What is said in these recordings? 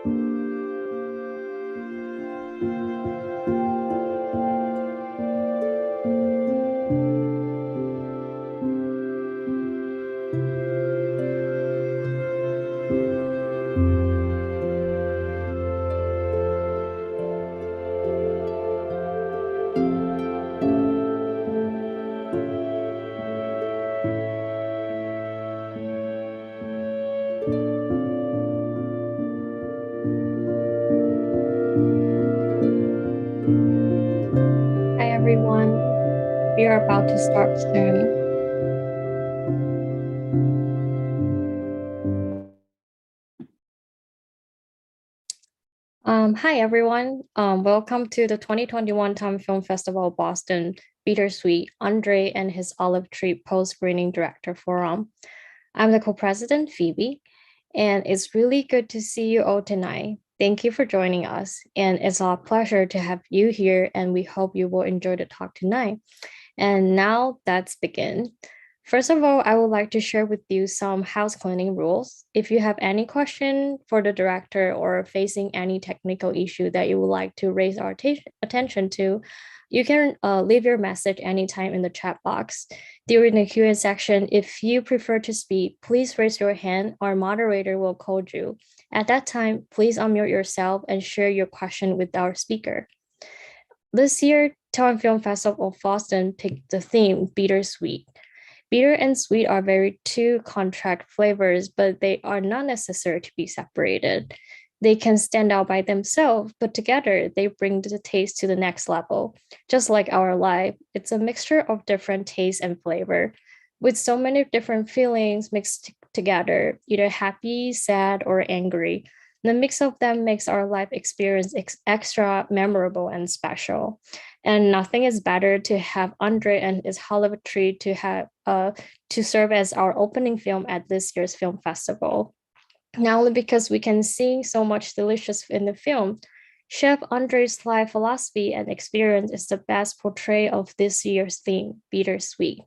Hi everyone, we are about to start soon. Hi everyone, welcome to the 2021 Time Film Festival Boston Bittersweet Andre and his Olive Tree Post-Screening Director Forum. I'm the co-president Phoebe, and it's really good to see you all tonight. Thank you for joining us, and it's our pleasure to have you here, and we hope you will enjoy the talk tonight. And now let's begin. First of all, I would like to share with you some house cleaning rules. If you have any question for the director or facing any technical issue that you would like to raise our attention to, you can leave your message anytime in the chat box. During the Q&A section, if you prefer to speak, please raise your hand. Our moderator will call you. At that time, please unmute yourself and share your question with our speaker. This year, Time Film Festival of Boston picked the theme Bittersweet. Bitter and sweet are very two contract flavors, but they are not necessary to be separated. They can stand out by themselves, but together they bring the taste to the next level. Just like our life, it's a mixture of different tastes and flavor, with so many different feelings mixed together, either happy, sad, or angry. The mix of them makes our life experience extra memorable and special. And nothing is better to have Andre and his Hollywood Tree to serve as our opening film at this year's film festival. Not only because we can see so much delicious in the film, Chef Andre's life philosophy and experience is the best portrayal of this year's theme, Bittersweet.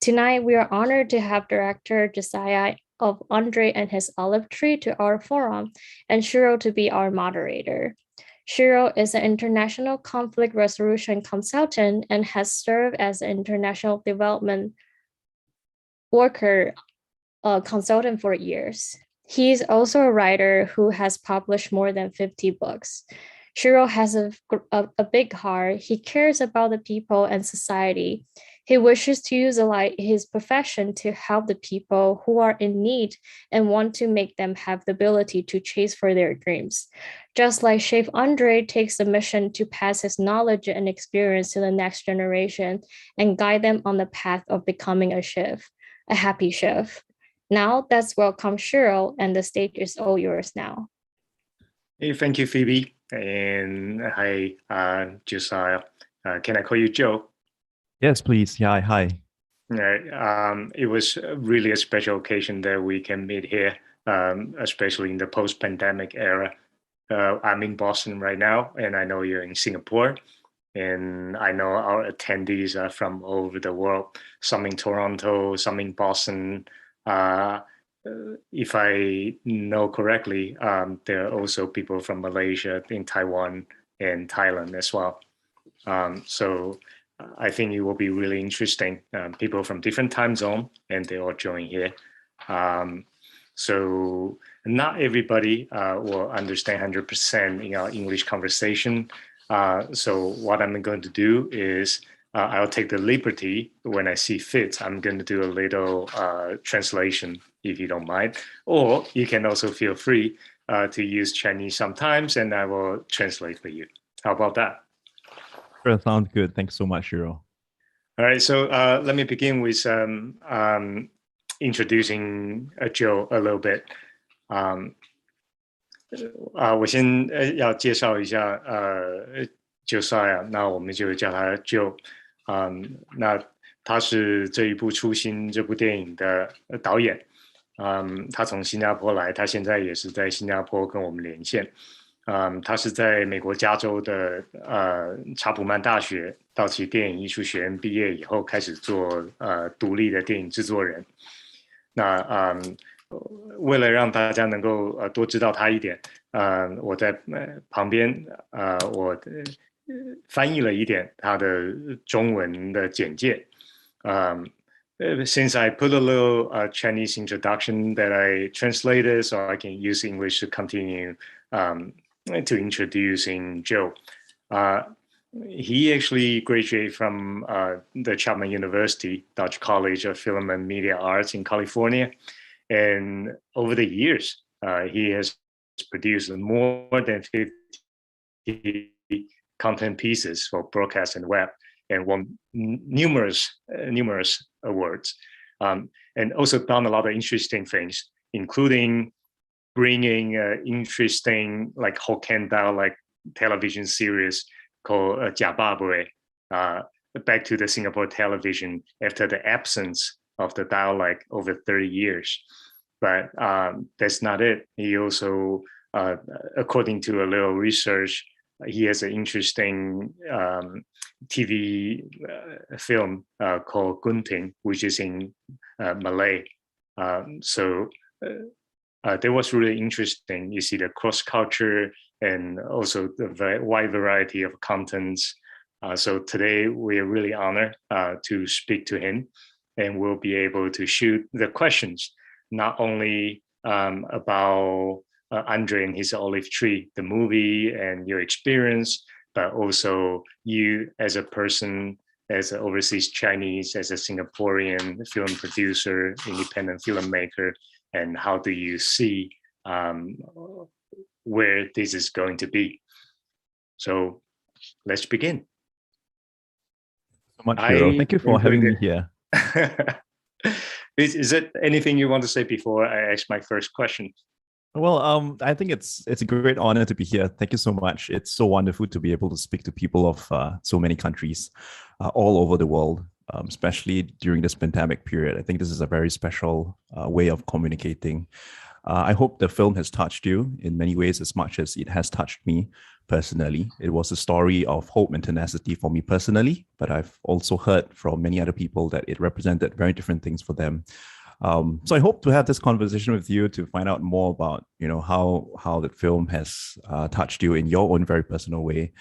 Tonight, we are honored to have director Josiah of Andre and his Olive Tree to our forum, and Shiro to be our moderator. Shiro is an international conflict resolution consultant and has served as an international development worker consultant for years. He is also a writer who has published more than 50 books. Shiro has a big heart. He cares about the people and society. He wishes to utilize his profession to help the people who are in need and want to make them have the ability to chase for their dreams. Just like Chef Andre takes the mission to pass his knowledge and experience to the next generation and guide them on the path of becoming a chef, a happy chef. Now let's welcome Shiro, and the stage is all yours now. Hey, thank you, Phoebe. And hi, Josiah. Can I call you Joe? Yes, please. Yeah, hi. It was really a special occasion that we can meet here, especially in the post-pandemic era. I'm in Boston right now, and I know you're in Singapore. And I know our attendees are from all over the world, some in Toronto, some in Boston. If I know correctly, there are also people from Malaysia, in Taiwan, and Thailand as well. So I think it will be really interesting. People from different time zones, and they all join here. So not everybody will understand 100% in our English conversation. So what I'm going to do is I'll take the liberty when I see fit. I'm going to do a little translation, if you don't mind. Or you can also feel free to use Chinese sometimes, and I will translate for you. How about that? Sure, sounds good. Thanks so much, Shiro. All right, so let me begin with introducing Joe a little bit. 我先要介绍一下Josiah， 那我们就叫他 Joe。那他是这一部《初心》这部电影的导演。他从新加坡来，他现在也是在新加坡跟我们连线。他是在美国加州的查普曼大学道奇电影艺术学院毕业以后，开始做独立的电影制作人。那为了让大家能够多知道他一点，我在旁边我翻译了一点他的中文的简介。Since I put a little Chinese introduction that I translated, so I can use English to continue to introducing Joe. He actually graduated from the Chapman University, Dutch College of Film and Media Arts in California. And over the years, he has produced more than 50 content pieces for broadcast and web, and won numerous awards, and also done a lot of interesting things, including bringing interesting like Hokkien dialect television series called Jiababue back to the Singapore television after the absence of the dialect over 30 years. But that's not it. He also, according to a little research, he has an interesting TV film called Gunting, which is in Malay. So that was really interesting. You see the cross culture and also the wide variety of contents. So today we are really honored to speak to him, and we'll be able to shoot the questions, not only about André and his Olive Tree, the movie and your experience, but also you as a person, as an overseas Chinese, as a Singaporean film producer, independent filmmaker, and how do you see where this is going to be. So let's begin. So much, Shiro. Thank you for having me here. Is it anything you want to say before I ask my first question? Well, I think it's a great honor to be here. Thank you so much. It's so wonderful to be able to speak to people of so many countries all over the world, especially during this pandemic period. I think this is a very special way of communicating. I hope the film has touched you in many ways as much as it has touched me personally. It was a story of hope and tenacity for me personally, but I've also heard from many other people that it represented very different things for them. So I hope to have this conversation with you to find out more about, how the film has touched you in your own very personal way.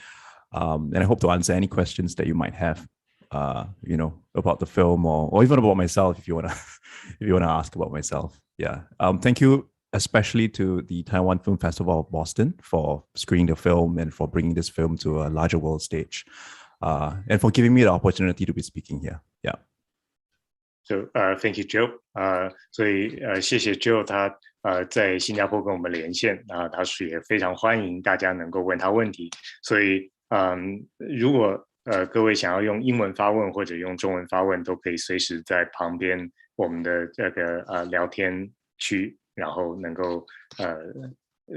And I hope to answer any questions that you might have, about the film or even about myself, if you want to ask about myself. Yeah. Thank you especially to the Taiwan Film Festival of Boston for screening the film and for bringing this film to a larger world stage, and for giving me the opportunity to be speaking here. Yeah. So thank you, Joe. 所以谢谢 Joe， 他在新加坡跟我们连线他也非常欢迎大家能够问他问题。所以如果各位想要用英文发问或者用中文发问，都可以随时在旁边我们的这个聊天区，然后能够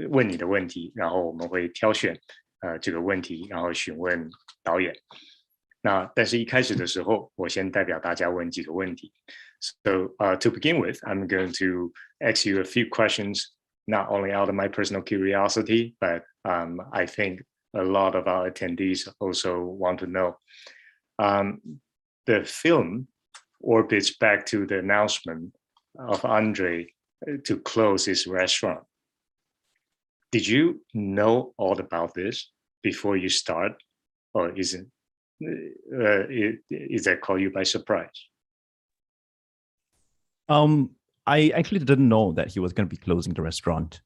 问你的问题，然后我们会挑选这个问题，然后询问导演。那但是一开始的时候，我先代表大家问几个问题。So to begin with, I'm going to ask you a few questions, not only out of my personal curiosity, but I think a lot of our attendees also want to know. The film orbits back to the announcement of André to close his restaurant. Did you know all about this before you start, or is that caught you by surprise? I actually didn't know that he was going to be closing the restaurant.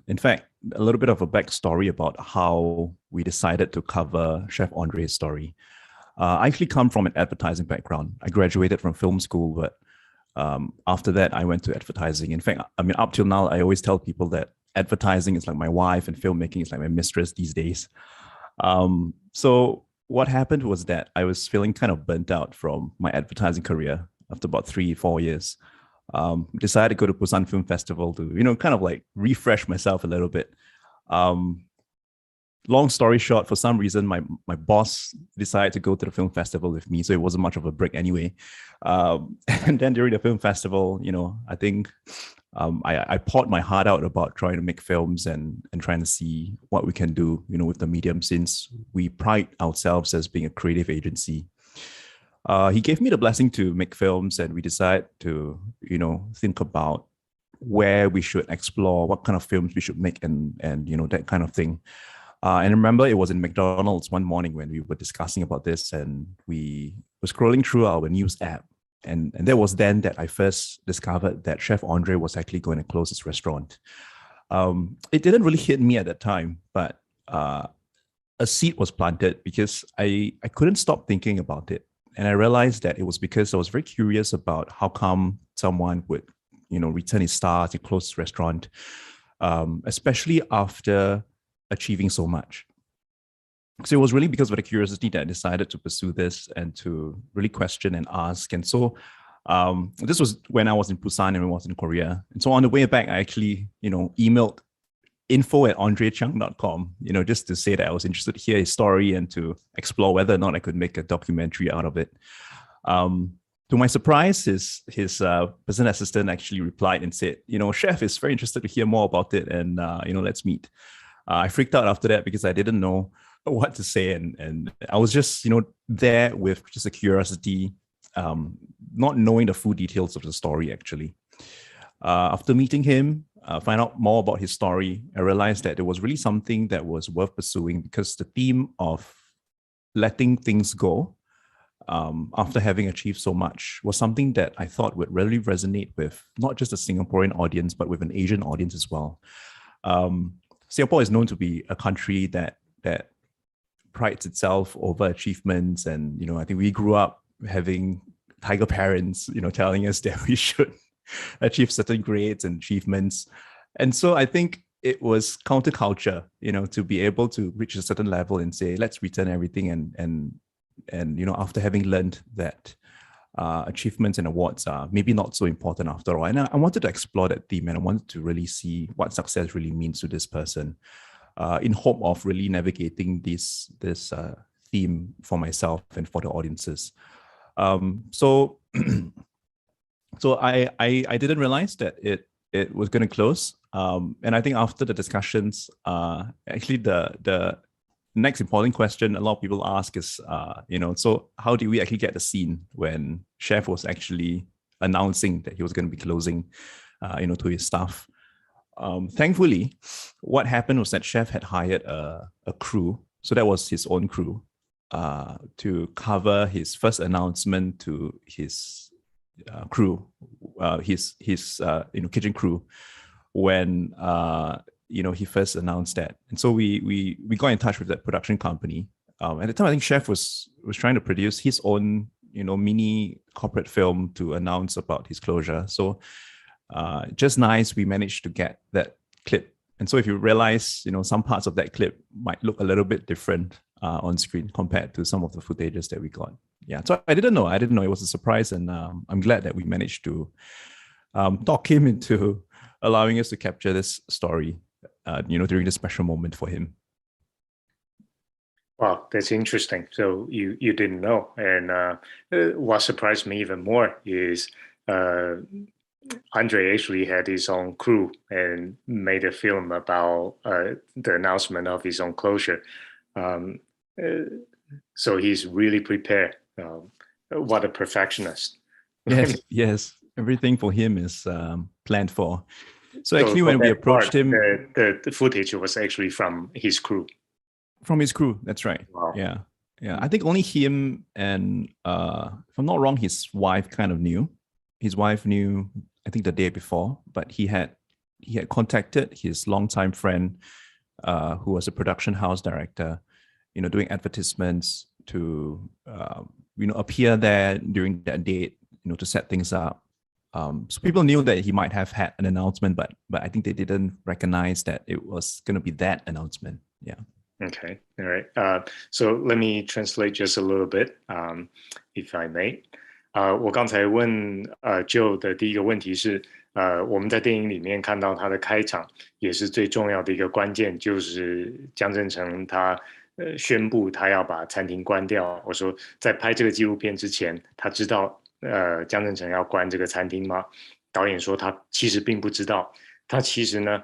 In fact, a little bit of a backstory about how we decided to cover Chef André's story. I actually come from an advertising background. I graduated from film school, but after that, I went to advertising. In fact, I mean, up till now, I always tell people that advertising is like my wife and filmmaking is like my mistress these days. So what happened was that I was feeling kind of burnt out from my advertising career after about 3-4 years. Decided to go to Busan Film Festival to, kind of like refresh myself a little bit. Long story short, for some reason, my boss decided to go to the film festival with me, so it wasn't much of a break anyway. And then during the film festival, I think I poured my heart out about trying to make films and trying to see what we can do, with the medium, since we pride ourselves as being a creative agency. He gave me the blessing to make films, and we decided to, think about where we should explore, what kind of films we should make, and that kind of thing. And I remember it was in McDonald's one morning when we were discussing about this, and we were scrolling through our news app. And that was then that I first discovered that Chef André was actually going to close his restaurant. It didn't really hit me at that time, but a seed was planted because I couldn't stop thinking about it. And I realized that it was because I was very curious about how come someone would, return his stars and close his restaurant, especially after achieving so much. So it was really because of the curiosity that I decided to pursue this and to really question and ask. And so this was when I was in Busan and when I was in Korea. And so on the way back, I actually, emailed info@andrechang.com, just to say that I was interested to hear his story and to explore whether or not I could make a documentary out of it. To my surprise, his personal assistant actually replied and said, Chef is very interested to hear more about it, and let's meet. I freaked out after that because I didn't know what to say, and I was just there with just a curiosity, not knowing the full details of the story actually. After meeting him, find out more about his story, I realized that it was really something that was worth pursuing, because the theme of letting things go after having achieved so much was something that I thought would really resonate with not just a Singaporean audience, but with an Asian audience as well. Singapore is known to be a country that prides itself over achievements, and I think we grew up having tiger parents, telling us that we should achieve certain grades and achievements. And so I think it was counterculture, to be able to reach a certain level and say, let's return everything, and after having learned that achievements and awards are maybe not so important after all. And I wanted to explore that theme, and I wanted to really see what success really means to this person, in hope of really navigating this theme for myself and for the audiences. So I didn't realize that it was going to close. And I think after the discussions, actually the next important question a lot of people ask is, so how do we actually get the scene when Chef was actually announcing that he was going to be closing, to his staff? Thankfully, what happened was that Chef had hired a crew. So that was his own crew, to cover his first announcement to his crew, his kitchen crew, when he first announced that. And so we got in touch with that production company. At the time, I think Chef was trying to produce his own mini corporate film to announce about his closure. So just nice, we managed to get that clip. And so if you realize, some parts of that clip might look a little bit different on screen compared to some of the footages that we got. Yeah, so I didn't know. It was a surprise, and I'm glad that we managed to talk him into allowing us to capture this story, during this special moment for him. Wow, that's interesting. So you didn't know. And what surprised me even more is André actually had his own crew and made a film about the announcement of his own closure. So he's really prepared. What a perfectionist. Yes. Everything for him is planned for. So actually, when we approached him, the footage was actually from his crew. From his crew, that's right. Wow. Yeah. I think only him and, if I'm not wrong, his wife kind of knew. His wife knew, I think, the day before, but he had contacted his longtime friend, who was a production house director, doing advertisements to, appear there during that date, to set things up. So people knew that he might have had an announcement, but I think they didn't recognize that it was going to be that announcement. Yeah. Okay. All right. So let me translate just a little bit, if I may. 我刚才问Joe 的第一个问题是，我们在电影里面看到他的开场，也是最重要的一个关键，就是江振成他宣布他要把餐厅关掉。我说在拍这个纪录片之前，他知道江振成要关这个餐厅吗？导演说他其实并不知道，他其实呢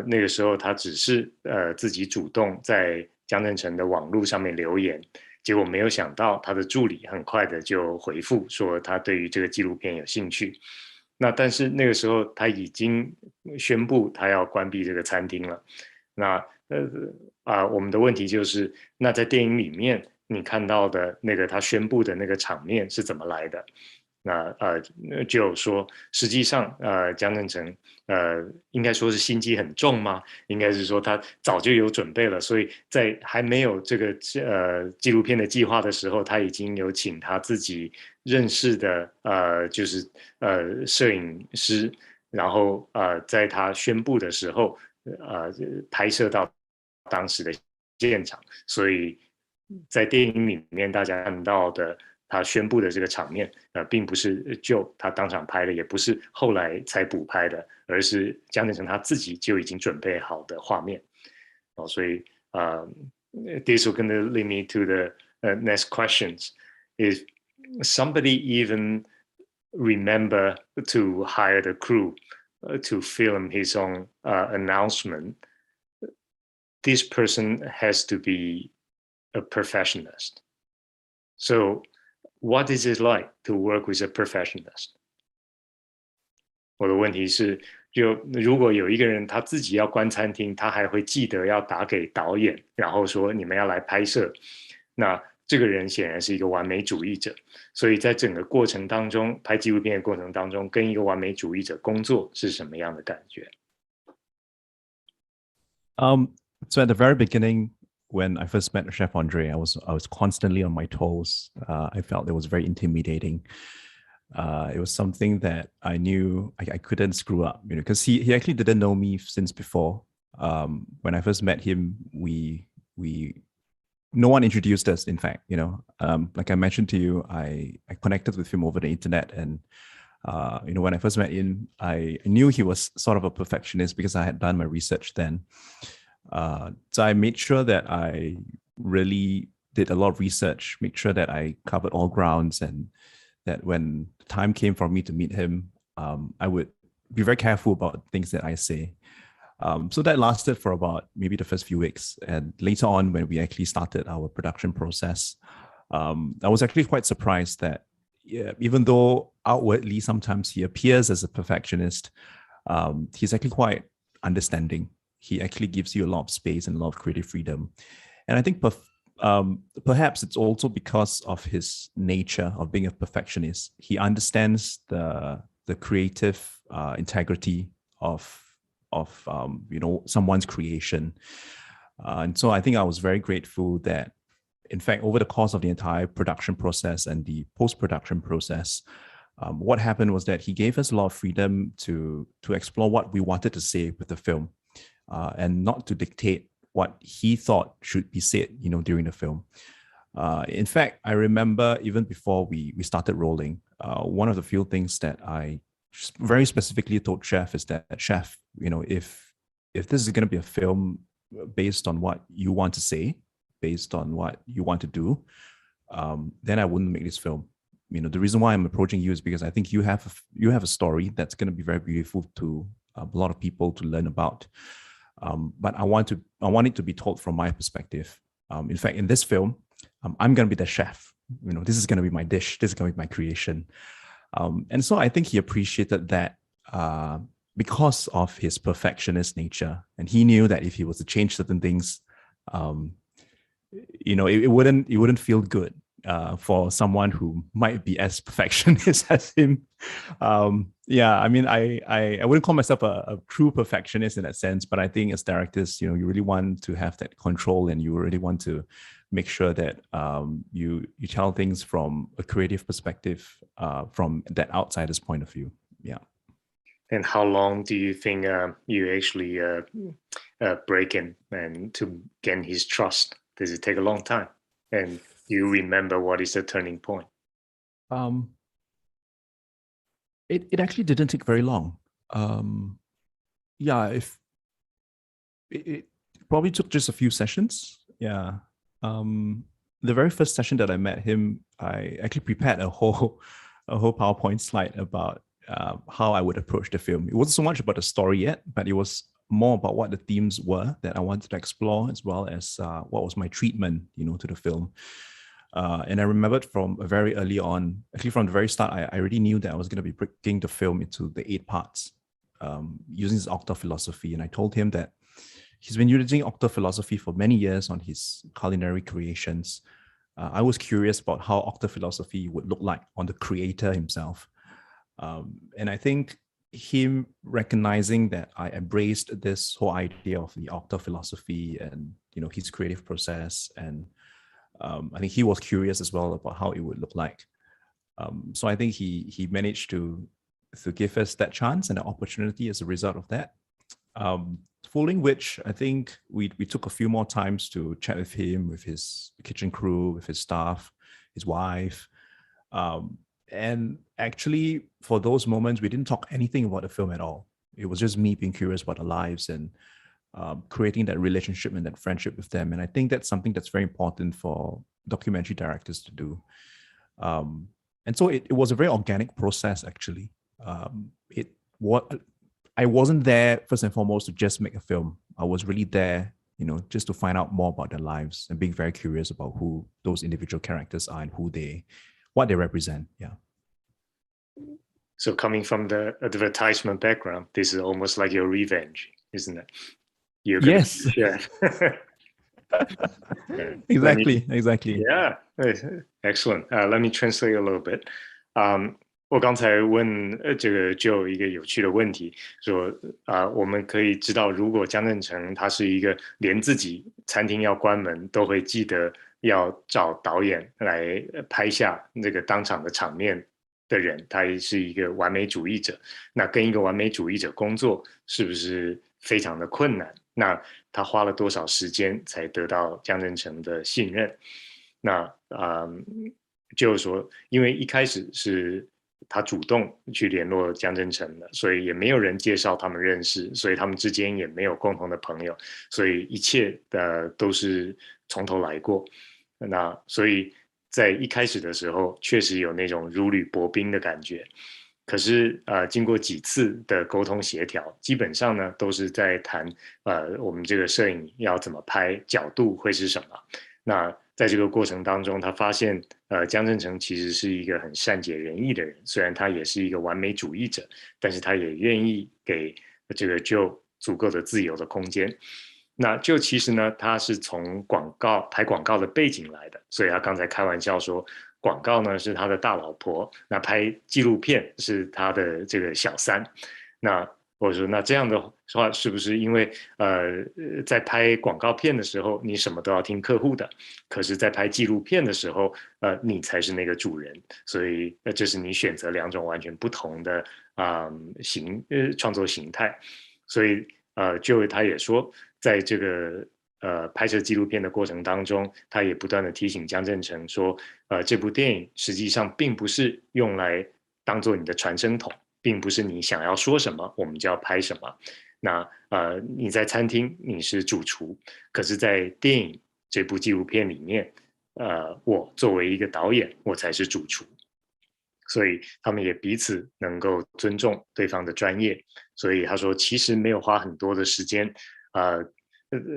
那个时候他只是自己主动在江振成的网络上面留言。结果没有想到，他的助理很快的就回复说他对于这个纪录片有兴趣。那但是那个时候他已经宣布他要关闭这个餐厅了。那我们的问题就是，那在电影里面你看到的那个他宣布的那个场面是怎么来的？那就有说，实际上江振成应该说是心机很重吗？应该是说他早就有准备了，所以在还没有这个纪录片的计划的时候，他已经有请他自己认识的就是摄影师，然后在他宣布的时候拍摄到当时的现场，所以在电影里面大家看到的他宣布的这个场面，并不是就他当场拍的，也不是后来才补拍的，而是江振成他自己就已经准备好的画面。所以this will going to lead me to the next questions. Is somebody even remember to hire the crew to film his own announcement? This person has to be a perfectionist. So what is it like to work with a perfectionist? 我的问题是，就如果有一个人他自己要关餐厅，他还会记得要打给导演，然后说你们要来拍摄，那这个人显然是一个完美主义者。所以在整个过程当中，拍纪录片的过程当中，跟一个完美主义者工作是什么样的感觉？ So at the very beginning, when I first met Chef André, I was constantly on my toes. I felt it was very intimidating. It was something that I knew I couldn't screw up, because he actually didn't know me since before. When I first met him, no one introduced us. In fact, like I mentioned to you, I connected with him over the internet, and when I first met him, I knew he was sort of a perfectionist because I had done my research then. So I made sure that I really did a lot of research, make sure that I covered all grounds, and that when the time came for me to meet him, I would be very careful about things that I say. So that lasted for about maybe the first few weeks. And later on, when we actually started our production process, I was actually quite surprised that even though outwardly sometimes he appears as a perfectionist, he's actually quite understanding. He actually gives you a lot of space and a lot of creative freedom. And I think perhaps it's also because of his nature of being a perfectionist. He understands the creative integrity of someone's creation. And so I think I was very grateful that, in fact, over the course of the entire production process and the post-production process, what happened was that he gave us a lot of freedom to explore what we wanted to say with the film, and not to dictate what he thought should be said, during the film. In fact, I remember even before we started rolling, one of the few things that I very specifically told Chef is that, Chef, if this is going to be a film based on what you want to say, based on what you want to do, then I wouldn't make this film. The reason why I'm approaching you is because I think you have a story that's going to be very beautiful to a lot of people to learn about. But I want it to be told from my perspective. In fact, in this film, I'm going to be the chef. This is going to be my dish. This is going to be my creation. And so I think he appreciated that because of his perfectionist nature, and he knew that if he was to change certain things, it wouldn't feel good for someone who might be as perfectionist as him. I wouldn't call myself a true perfectionist in that sense, but I think as directors, you really want to have that control, and you really want to make sure that you tell things from a creative perspective, from that outsider's point of view. Yeah. And how long do you think you actually break him and to gain his trust? Does it take a long time? And do you remember what is the turning point? It actually didn't take very long. If it probably took just a few sessions. Yeah. The very first session that I met him, I actually prepared a whole PowerPoint slide about how I would approach the film. It wasn't so much about the story yet, but it was more about what the themes were that I wanted to explore, as well as what was my treatment, to the film. And I remembered from very early on, actually from the very start, I already knew that I was going to be breaking the film into the 8 parts using his octave philosophy. And I told him that he's been using octave philosophy for many years on his culinary creations. I was curious about how octave philosophy would look like on the creator himself. And I think him recognizing that I embraced this whole idea of the octave philosophy and, his creative process, and I think he was curious as well about how it would look like. So I think he managed to give us that chance and the opportunity as a result of that. Following which, I think we took a few more times to chat with him, with his kitchen crew, with his staff, his wife. And actually, for those moments, we didn't talk anything about the film at all. It was just me being curious about their lives and creating that relationship and that friendship with them. And I think that's something that's very important for documentary directors to do. And so it was a very organic process, actually. I wasn't there, first and foremost, to just make a film. I was really there, just to find out more about their lives and being very curious about who those individual characters are and what they represent. Yeah. So coming from the advertisement background, this is almost like your revenge, isn't it? Yes. Yeah. Exactly. Yeah, excellent. Let me translate a little bit. 我刚才问这个就有一个有趣的问题，说我们可以知道，如果江振成他是一个连自己餐厅要关门都会记得要找导演来拍下那个当场的场面的人，他是一个完美主义者。那跟一个完美主义者工作是不是非常的困难？那他花了多少时间才得到江振成的信任？那就是说，因为一开始是他主动去联络江振成的，所以也没有人介绍他们认识，所以他们之间也没有共同的朋友，所以一切的都是从头来过。那所以在一开始的时候，确实有那种如履薄冰的感觉。可是经过几次的沟通协调，基本上呢都是在谈我们这个摄影要怎么拍，角度会是什么。那在这个过程当中，他发现江振成其实是一个很善解人意的人，虽然他也是一个完美主义者，但是他也愿意给这个就足够的自由的空间。那就其实呢，他是从拍广告的背景来的，所以他刚才开玩笑说，广告呢是他的大老婆，那拍纪录片是他的这个小三。那我说，那这样的话，是不是因为在拍广告片的时候，你什么都要听客户的，可是，在拍纪录片的时候，你才是那个主人，所以这是你选择两种完全不同的创作形态。所以就他也说，在这个拍摄纪录片的过程当中，他也不断的提醒江振成说，这部电影实际上并不是用来当做你的传声筒，并不是你想要说什么我们就要拍什么。那你在餐厅你是主厨，可是在电影这部纪录片里面，我作为一个导演，我才是主厨。所以他们也彼此能够尊重对方的专业。所以他说，其实没有花很多的时间，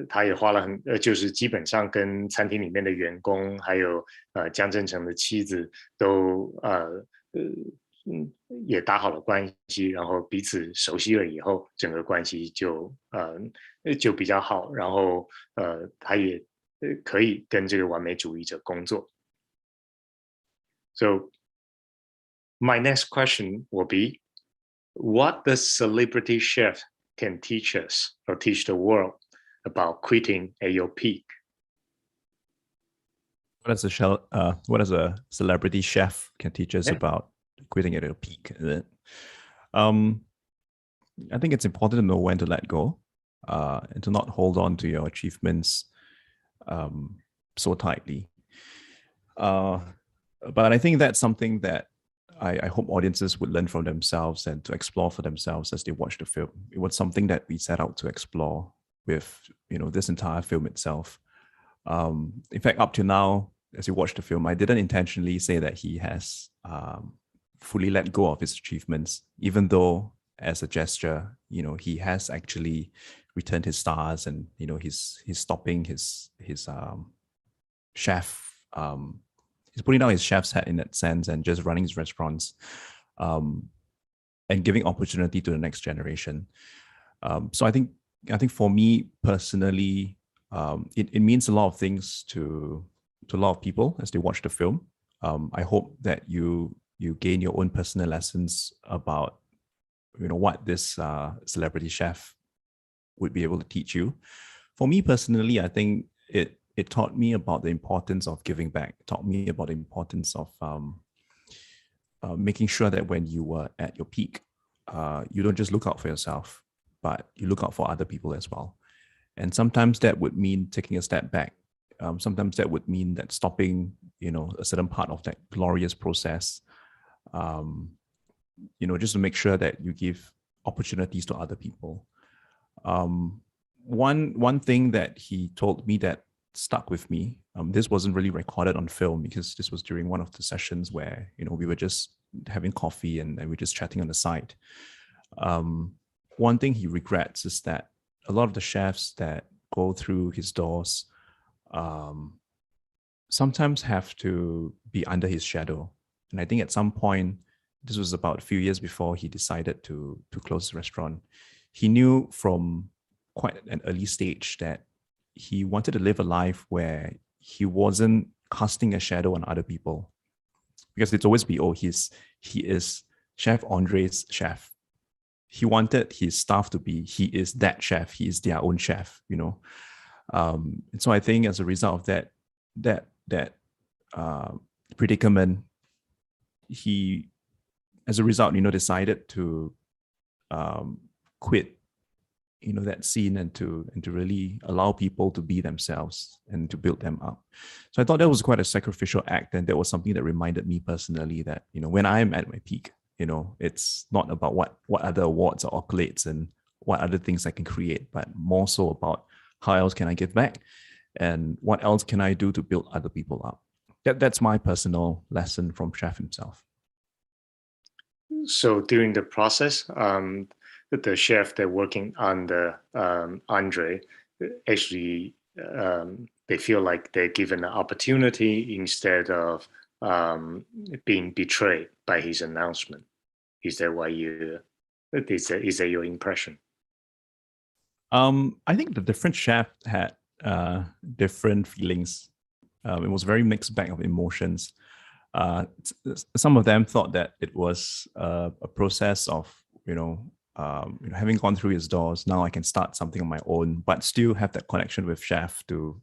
他也花了就是基本上跟餐厅里面的员工，还有江振成的妻子都也打好了关系，然后彼此熟悉了以后，整个关系就比较好，然后他也可以跟这个完美主义者工作。So my next question will be, what the celebrity chef can teach us or teach the world about quitting at your peak? What does a celebrity chef can teach us about quitting at your peak? I think it's important to know when to let go and to not hold on to your achievements so tightly. But I think that's something that I hope audiences would learn from themselves and to explore for themselves as they watch the film. It was something that we set out to explore with, this entire film itself. In fact, up to now, as you watch the film, I didn't intentionally say that he has fully let go of his achievements, even though as a gesture, he has actually returned his stars and, he's stopping his chef he's putting down his chef's hat in that sense and just running his restaurants, and giving opportunity to the next generation. So I think for me personally, it means a lot of things to a lot of people as they watch the film. I hope that you gain your own personal lessons about what this celebrity chef would be able to teach you. For me personally, I think it taught me about the importance of giving back. It taught me about the importance of making sure that when you were at your peak, you don't just look out for yourself, but you look out for other people as well. And sometimes that would mean taking a step back. Sometimes that would mean that stopping, a certain part of that glorious process, just to make sure that you give opportunities to other people. One thing that he told me that stuck with me, this wasn't really recorded on film because this was during one of the sessions where, we were just having coffee and we were just chatting on the side. One thing he regrets is that a lot of the chefs that go through his doors sometimes have to be under his shadow. And I think at some point, this was about a few years before he decided to close the restaurant, he knew from quite an early stage that he wanted to live a life where he wasn't casting a shadow on other people. Because it's always be, he is Chef Andre's chef. He wanted his staff to be, he is that chef, he is their own chef, And so I think as a result of that predicament, he, as a result, decided to quit, that scene and to really allow people to be themselves and to build them up. So I thought that was quite a sacrificial act, and that was something that reminded me personally that when I'm at my peak, it's not about what other awards or accolades and what other things I can create, but more so about how else can I give back and what else can I do to build other people up. That's my personal lesson from Chef himself. So during the process, the chef that working under André, actually, they feel like they're given an opportunity instead of being betrayed by his announcement. Is that why is that your impression? I think the different chef had different feelings. It was very mixed bag of emotions. Some of them thought that it was a process of, having gone through his doors, now I can start something on my own, but still have that connection with Chef to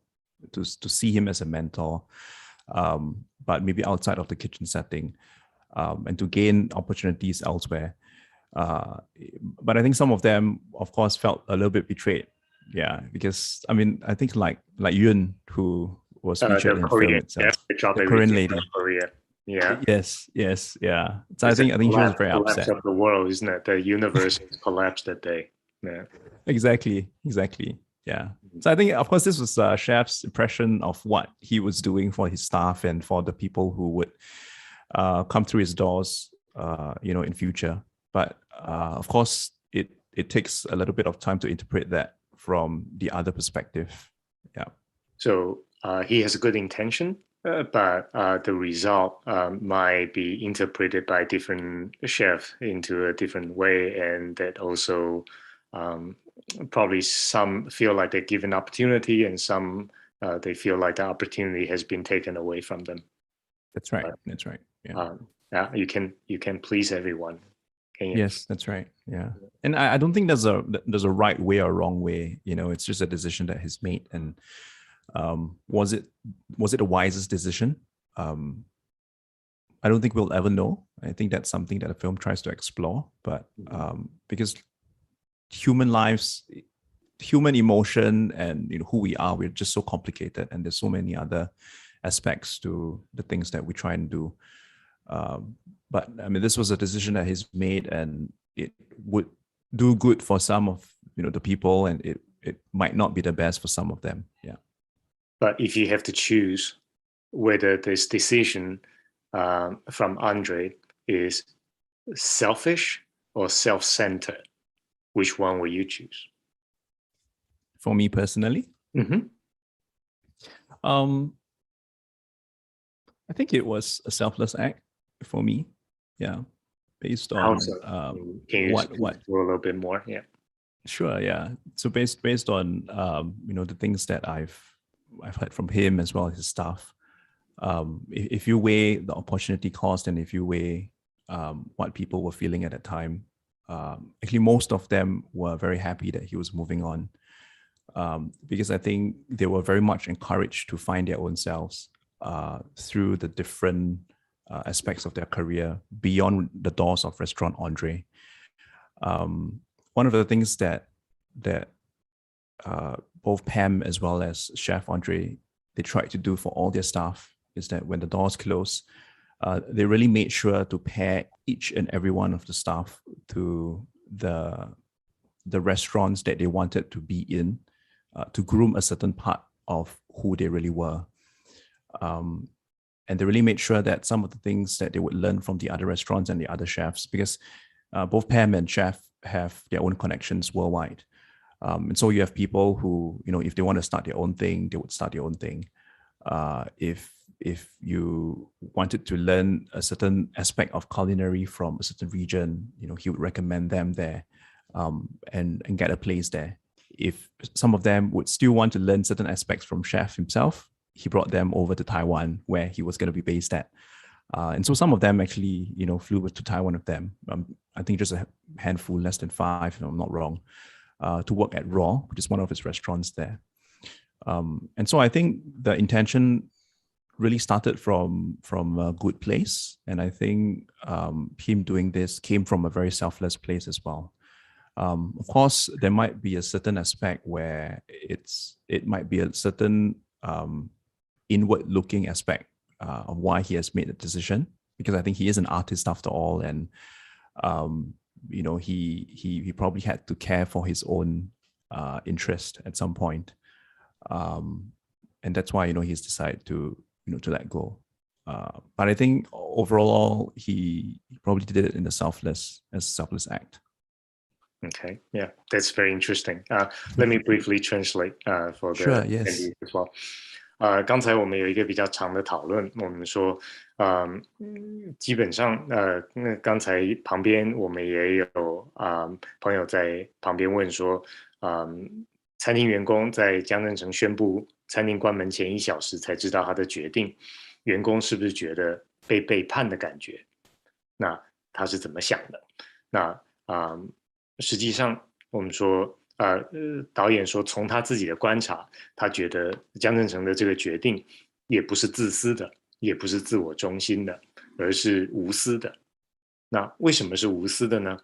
see him as a mentor, but maybe outside of the kitchen setting, and to gain opportunities elsewhere. But I think some of them, of course, felt a little bit betrayed. Yeah, because I think like Yun, who was featured in the film itself, the Korean lady. Korea. Yeah. Yes. Yeah. So I think she was very upset. Collapse of the world, isn't it? The universe collapsed that day. Yeah. Exactly. Yeah. So I think, of course, this was Chef's impression of what he was doing for his staff and for the people who would come through his doors, in future. But of course, it takes a little bit of time to interpret that from the other perspective. Yeah. So he has a good intention, but the result might be interpreted by different chefs into a different way, and that also probably some feel like they're given opportunity, and some they feel like the opportunity has been taken away from them. That's right. Yeah. You can please everyone. Yes, that's right. Yeah, and I don't think there's a right way or wrong way. It's just a decision that he's made, and was it the wisest decision? I don't think we'll ever know. I think that's something that the film tries to explore, but because human lives, human emotion, and who we are, we're just so complicated, and there's so many other aspects to the things that we try and do. But this was a decision that he's made, and it would do good for some of the people, and it might not be the best for some of them. Yeah. But if you have to choose whether this decision from André is selfish or self-centered, which one will you choose? For me personally, I think it was a selfless act for me. Yeah, based How on so? Can you what explore a little bit more? Yeah. Sure. Yeah. So based on the things that I've heard from him as well as his staff. If you weigh the opportunity cost and if you weigh what people were feeling at that time, actually most of them were very happy that he was moving on, because I think they were very much encouraged to find their own selves through the different aspects of their career beyond the doors of Restaurant André. One of the things that both Pam as well as Chef André, they tried to do for all their staff is that when the doors close, they really made sure to pair each and every one of the staff to the restaurants that they wanted to be in, to groom a certain part of who they really were. And they really made sure that some of the things that they would learn from the other restaurants and the other chefs, because both Pam and Chef have their own connections worldwide. And so you have people who, if they want to start their own thing, they would start their own thing. If you wanted to learn a certain aspect of culinary from a certain region, he would recommend them there, and get a place there. If some of them would still want to learn certain aspects from Chef himself, he brought them over to Taiwan, where he was going to be based at. And so some of them actually, flew to Taiwan with them. I think just a handful, less than 5, if I'm not wrong, to work at Raw, which is one of his restaurants there. And so I think the intention really started from a good place. And I think him doing this came from a very selfless place as well. Of course, there might be a certain aspect where it might be a certain inward-looking aspect of why he has made the decision, because I think he is an artist after all, and he probably had to care for his own interest at some point, and that's why he's decided to let go. But I think overall he probably did it in as a selfless act. Okay, yeah, that's very interesting. Let me briefly translate for the Sure, yes. attendees as well. 刚才我们有一个比较长的讨论，我们说，基本上，那刚才旁边我们也有朋友在旁边问说，餐厅员工在江振成宣布餐厅关门前1小时才知道他的决定，员工是不是觉得被背叛的感觉？那他是怎么想的？那实际上我们说。导演说，从他自己的观察，他觉得江振成的这个决定也不是自私的，也不是自我中心的，而是无私的。那为什么是无私的呢？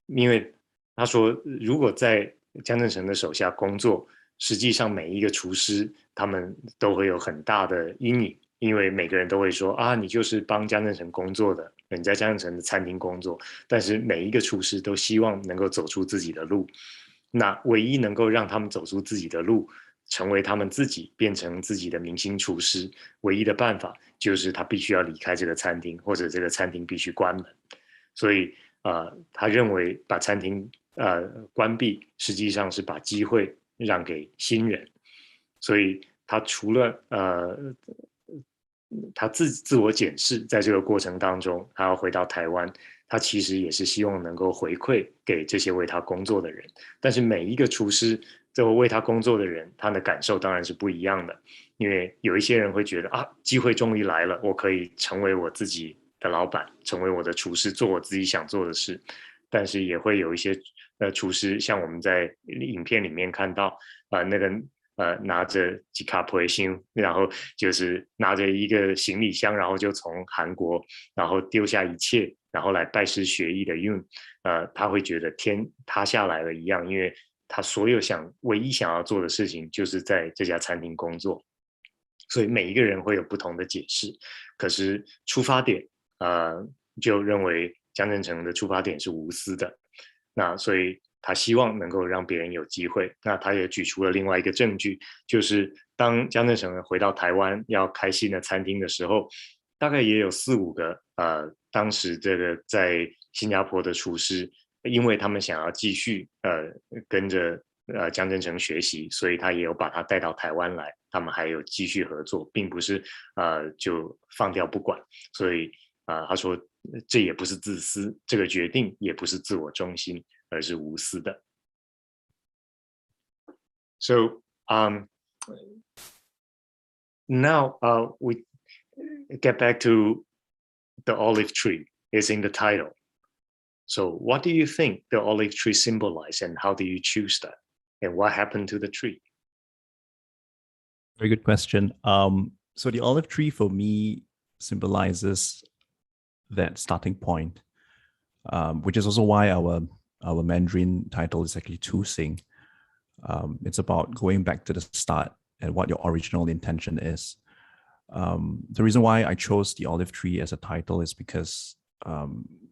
因为他说，如果在江振成的手下工作，实际上每一个厨师他们都会有很大的阴影，因为每个人都会说啊，你就是帮江振成工作的，你在江振成的餐厅工作，但是每一个厨师都希望能够走出自己的路。那唯一能够让他们走出自己的路，成为他们自己，变成自己的明星厨师，唯一的办法就是他必须要离开这个餐厅，或者这个餐厅必须关门。所以他认为把餐厅关闭，实际上是把机会让给新人。所以他除了他自我检视，在这个过程当中，他要回到台湾。他其实也是希望能够回馈给这些为他工作的人，但是每一个厨师，这为他工作的人，他的感受当然是不一样的。因为有一些人会觉得啊，机会终于来了，我可以成为我自己的老板，成为我的厨师，做我自己想做的事。但是也会有一些厨师，像我们在影片里面看到那个拿着几卡培辛，然后就是拿着一个行李箱，然后就从韩国，然后丢下一切。然后来拜师学艺的Yun，他会觉得天塌下来了一样，因为他所有唯一想要做的事情就是在这家餐厅工作，所以每一个人会有不同的解释。可是出发点，就认为江振成的出发点是无私的，那所以他希望能够让别人有机会。那他也举出了另外一个证据，就是当江振成回到台湾要开新的餐厅的时候，大概也有4、5个当时这个在新加坡的厨师，因为他们想要继续跟着江振成学习，所以他也有把他带到台湾来。他们还有继续合作，并不是就放掉不管。所以他说这也不是自私，这个决定也不是自我中心，而是无私的。So now we get back to the olive tree. It's in the title. So what do you think the olive tree symbolizes, and how do you choose that? And what happened to the tree? Very good question. So the olive tree for me symbolizes that starting point, which is also why our Mandarin title is actually 初心. It's about going back to the start and what your original intention is. The reason why I chose the olive tree as a title is because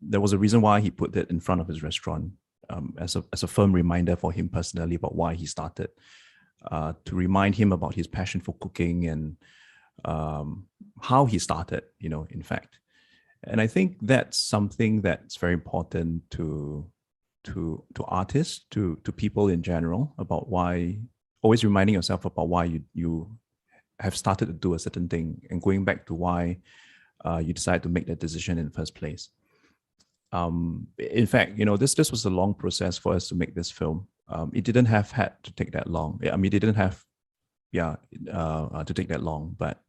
there was a reason why he put it in front of his restaurant, as a firm reminder for him personally about why he started, to remind him about his passion for cooking and how he started, in fact. And I think that's something that's very important to artists, to people in general, about why, always reminding yourself about why you have started to do a certain thing, and going back to why you decided to make that decision in the first place. In fact, this was a long process for us to make this film. It didn't have had to take that long. I mean, it didn't have, to take that long, but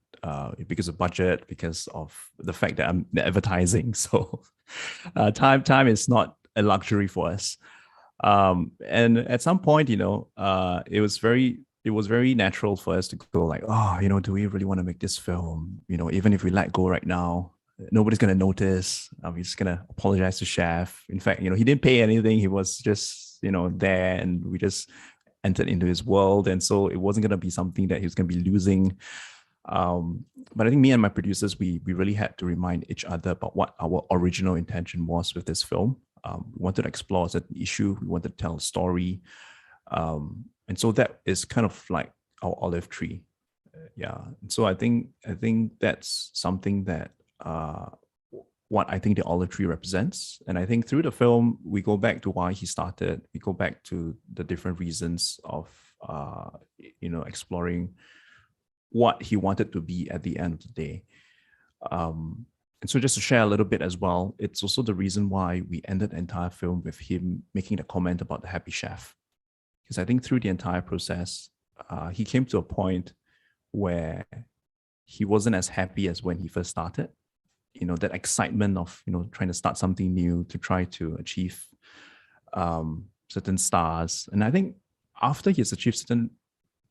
because of budget, because of the fact that I'm advertising, so time is not a luxury for us. And at some point, it was very natural for us to go like, do we really want to make this film? Even if we let go right now, nobody's going to notice. We're just going to apologize to Chef. In fact, he didn't pay anything. He was just, there, and we just entered into his world. And so it wasn't going to be something that he was going to be losing. But I think me and my producers, we really had to remind each other about what our original intention was with this film. We wanted to explore a certain issue. We wanted to tell a story. And so that is kind of like our olive tree. And so I think that's something that what I think the olive tree represents. And I think through the film, we go back to why he started. We go back to the different reasons of, exploring what he wanted to be at the end of the day. And so just to share a little bit as well, it's also the reason why we ended the entire film with him making the comment about the happy chef. Because I think through the entire process, he came to a point where he wasn't as happy as when he first started. That excitement of, trying to start something new, to try to achieve certain stars. And I think after he has achieved certain,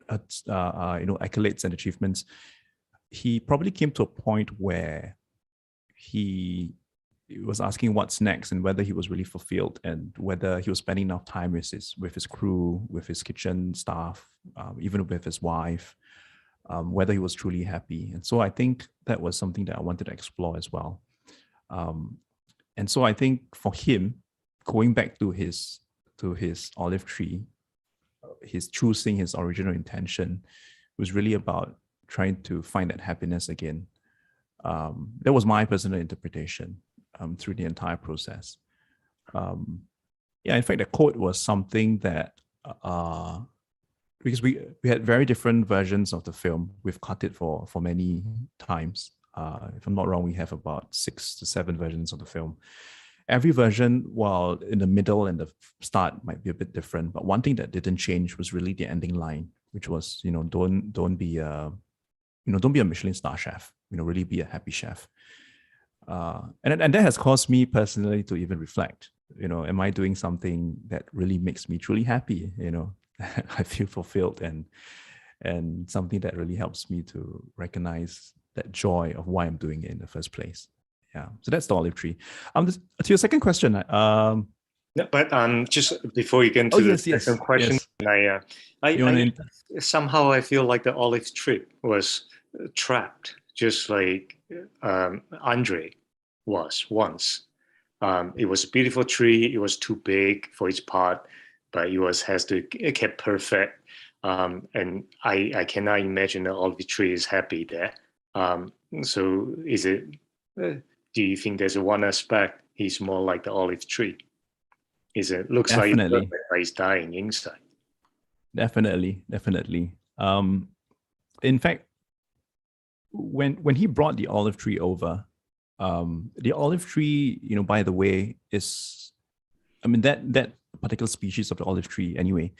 accolades and achievements, he probably came to a point where he was asking what's next, and whether he was really fulfilled, and whether he was spending enough time with his crew, with his kitchen staff, even with his wife, whether he was truly happy. And so I think that was something that I wanted to explore as well. And so I think for him, going back to his olive tree, his choosing his original intention was really about trying to find that happiness again. That was my personal interpretation through the entire process. In fact, the quote was something that, because we had very different versions of the film. We've cut it for many times. If I'm not wrong, we have about 6 to 7 versions of the film. Every version, while in the middle and the start might be a bit different, but one thing that didn't change was really the ending line, which was, don't be a Michelin star chef, really be a happy chef. And that has caused me personally to even reflect, am I doing something that really makes me truly happy? I feel fulfilled, and something that really helps me to recognize that joy of why I'm doing it in the first place. So that's the olive tree. To your second question, no, but just before you get into the second question, somehow I feel like the olive tree was trapped, just like André was once. It was a beautiful tree. It was too big for its part, but it kept perfect. And I cannot imagine the olive tree is happy there. So is it? Do you think there's one aspect he's more like the olive tree? Looks Definitely. Like he's dying inside? Definitely. in fact, when he brought the olive tree over, the olive tree, by the way, is, that particular species of the olive tree anyway,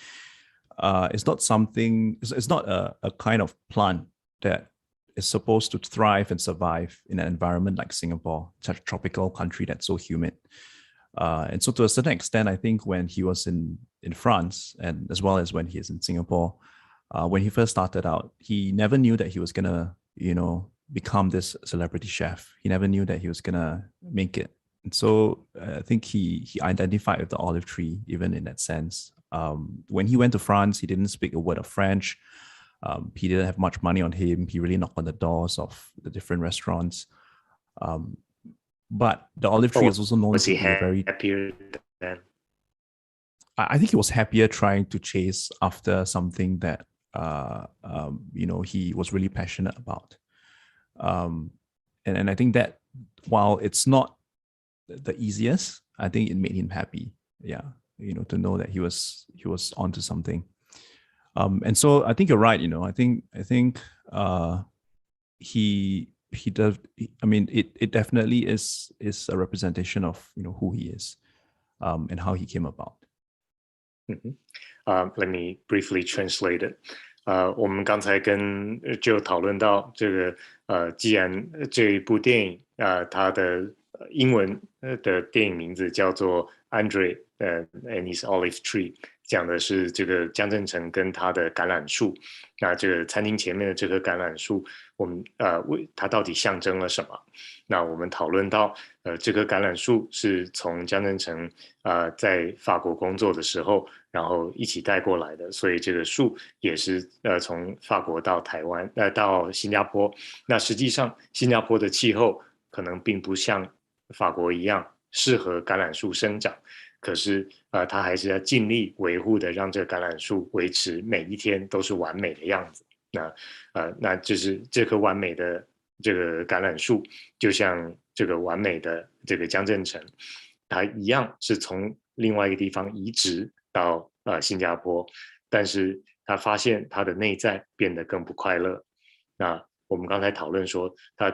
it's not something, it's not a kind of plant that is supposed to thrive and survive in an environment like Singapore, such a tropical country that's so humid. And so to a certain extent, I think when he was in France, and as well as when he is in Singapore, when he first started out, he never knew that he was gonna, become this celebrity chef. He never knew that he was gonna make it. And so I think he identified with the olive tree, even in that sense. When he went to France, he didn't speak a word of French. He didn't have much money on him. He really knocked on the doors of the different restaurants. But the olive tree is also known to be very happier then? I think he was happier trying to chase after something that he was really passionate about. And I think that while it's not the easiest, I think it made him happy. Yeah, to know that he was onto something. And so I think you're right. I think he does. I mean, it definitely is a representation of who he is, and how he came about. Let me briefly translate it. 我们刚才就讨论到这个既然这一部电影它的英文的电影名字叫做 André and his olive tree， 讲的是这个江振诚跟他的橄榄树。那这个餐厅前面的这棵橄榄树，我们它到底象征了什么？那我们讨论到这棵橄榄树是从江振诚在法国工作的时候，然后一起带过来的，所以这个树也是从法国到台湾到新加坡。那实际上新加坡的气候可能并不像法国一样适合橄榄树生长，可是他还是要尽力维护的，让这个橄榄树维持每一天都是完美的样子。那就是这棵完美的这个橄榄树，就像这个完美的这个江振诚，他一样是从另外一个地方移植到新加坡，但是他发现他的内在变得更不快乐。那我们刚才讨论说他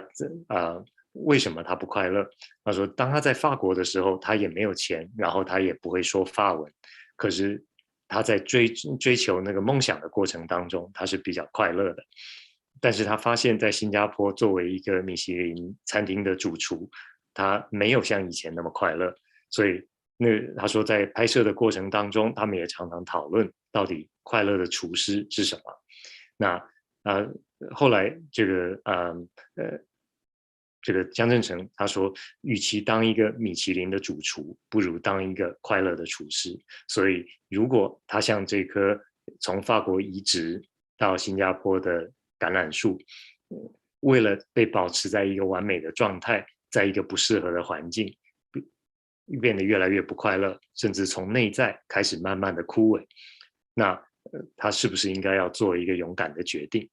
为什么他不快乐？他说当他在法国的时候，他也没有钱，然后他也不会说法文，可是他在追求那个梦想的过程当中，他是比较快乐的。但是他发现在新加坡作为一个米其林餐厅的主厨，他没有像以前那么快乐，所以他说在拍摄的过程当中，他们也常常讨论到底快乐的厨师是什么。那后来这个江振诚他说，与其当一个米其林的主厨，不如当一个快乐的厨师。所以如果他像这棵从法国移植到新加坡的橄榄树，为了被保持在一个完美的状态，在一个不适合的环境，变得越来越不快乐，甚至从内在开始慢慢的枯萎。那他是不是应该要做一个勇敢的决定？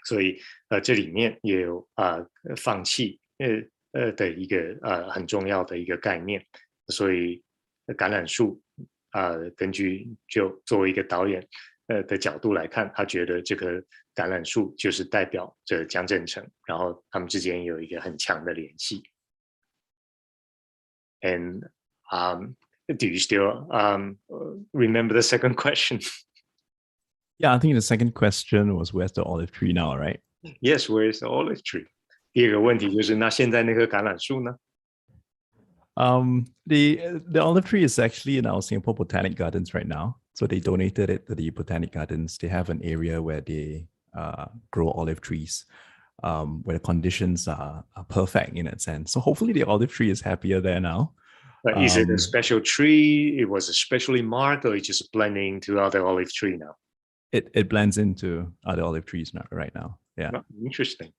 所以这里面也有放弃的一个很重要的一个概念。所以橄榄树根据就作为一个导演的角度来看，他觉得这棵橄榄树就是代表着江振诚，然后他们之间有一个很强的联系。And do you still remember the second question? Yeah, I think the second question was where's the olive tree now, right? Yes, where is the olive tree? 第二个问题就是那现在那棵橄榄树呢？ The olive tree is actually in our Singapore Botanic Gardens right now. So they donated it to the Botanic Gardens. They have an area where they grow olive trees, where the conditions are perfect in that sense. So hopefully the olive tree is happier there now. Is it a special tree? It was especially marked, or it's just blending to other olive tree now? It blends into other olive trees now, right now. Yeah. Oh, interesting.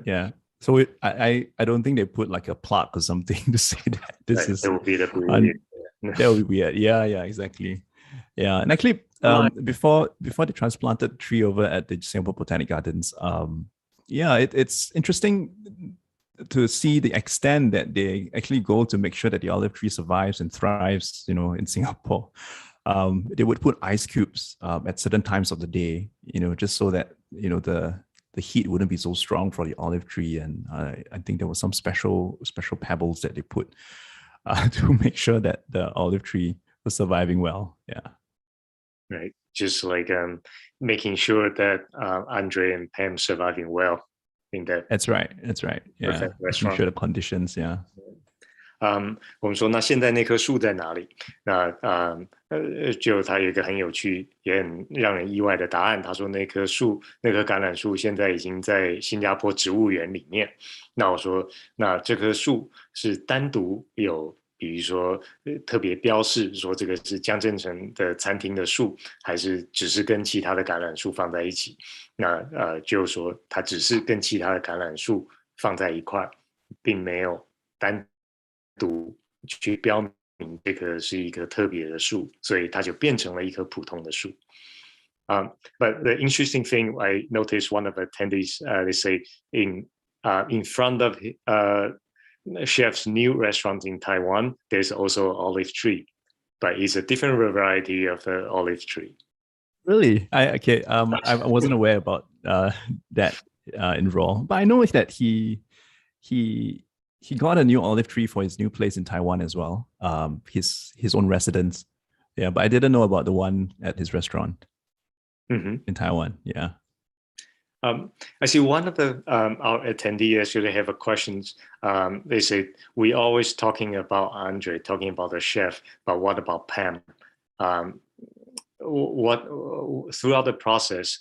Yeah. So I don't think they put like a plaque or something to say that this is. That would be weird. That would be weird. Yeah, exactly. Yeah, and actually, before they transplanted the tree over at the Singapore Botanic Gardens, it's interesting to see the extent that they actually go to make sure that the olive tree survives and thrives, in Singapore. They would put ice cubes at certain times of the day, just so that the heat wouldn't be so strong for the olive tree, and I think there was some special pebbles that they put to make sure that the olive tree was surviving well. Yeah. Right. Just like making sure that Andre and Pam surviving well in that. That's right. Yeah. Making sure the conditions. Yeah. 我们说那现在那棵树在哪里？那就他有一个很有趣也很让人意外的答案。他说那棵橄榄树现在已经在新加坡植物园里面。那我说那这棵树是单独有，比如说特别标示说这个是江振成的餐厅的树，还是只是跟其他的橄榄树放在一起？那就说它只是跟其他的橄榄树放在一块，并没有单独去标明这棵是一棵特别的树，所以它就变成了一棵普通的树。But the interesting thing I noticed, one of the attendees, they say in front of chef's new restaurant in Taiwan, there's also an olive tree, but it's a different variety of the olive tree. Really? I wasn't aware about that in Raw, but I know that he got a new olive tree for his new place in Taiwan as well. His own residence. Yeah, but I didn't know about the one at his restaurant in Taiwan. Yeah. I see one of the our attendees actually have a questions. They say we always talking about Andre, talking about the chef, but what about Pam? What throughout the process?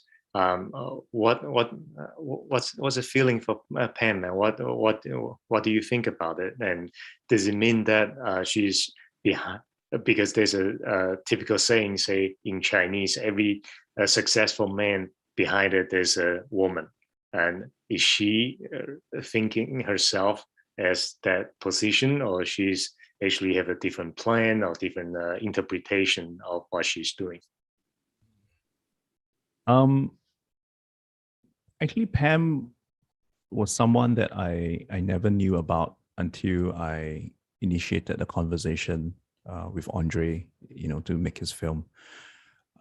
What's the feeling for Pam, and what do you think about it? And does it mean that she's behind? Because there's a typical saying, say in Chinese, every successful man behind it there's a woman, and is she thinking herself as that position, or she's actually have a different plan or different interpretation of what she's doing? Actually, Pam was someone that I never knew about until I initiated a conversation with Andre, to make his film.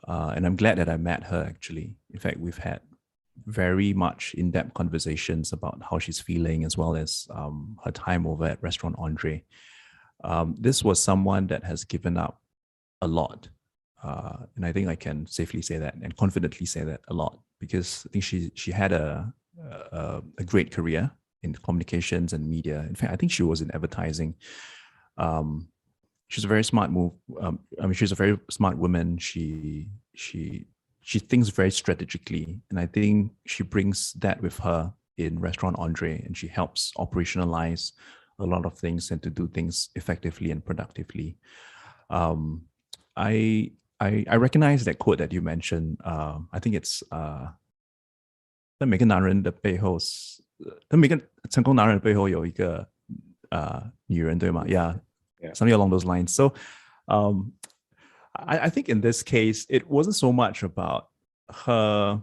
And I'm glad that I met her, actually. In fact, we've had very much in-depth conversations about how she's feeling, as well as her time over at Restaurant Andre. This was someone that has given up a lot. And I think I can safely say that and confidently say that a lot, because I think she had a great career in communications and media. In fact, I think she was in advertising. She's a very smart she's a very smart woman. She thinks very strategically, and I think she brings that with her in Restaurant Andre, and she helps operationalize a lot of things and to do things effectively and productively. I recognize that quote that you mentioned. I think it's 每个男人的背后是每个成功男人的背后有一个女人，对吗？ Yeah, something along those lines. So I think in this case, it wasn't so much about her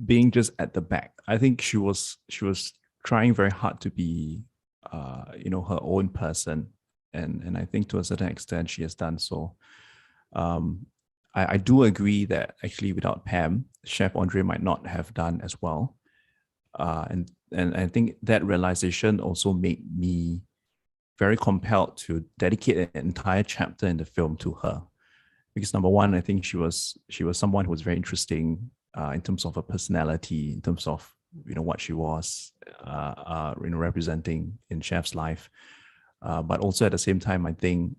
being just at the back. I think she was trying very hard to be her own person, and I think to a certain extent she has done so. I do agree that actually without Pam, Chef Andre might not have done as well. And I think that realization also made me very compelled to dedicate an entire chapter in the film to her. Because number one, I think she was someone who was very interesting in terms of her personality, in terms of what she was representing in Chef's life. But also at the same time, I think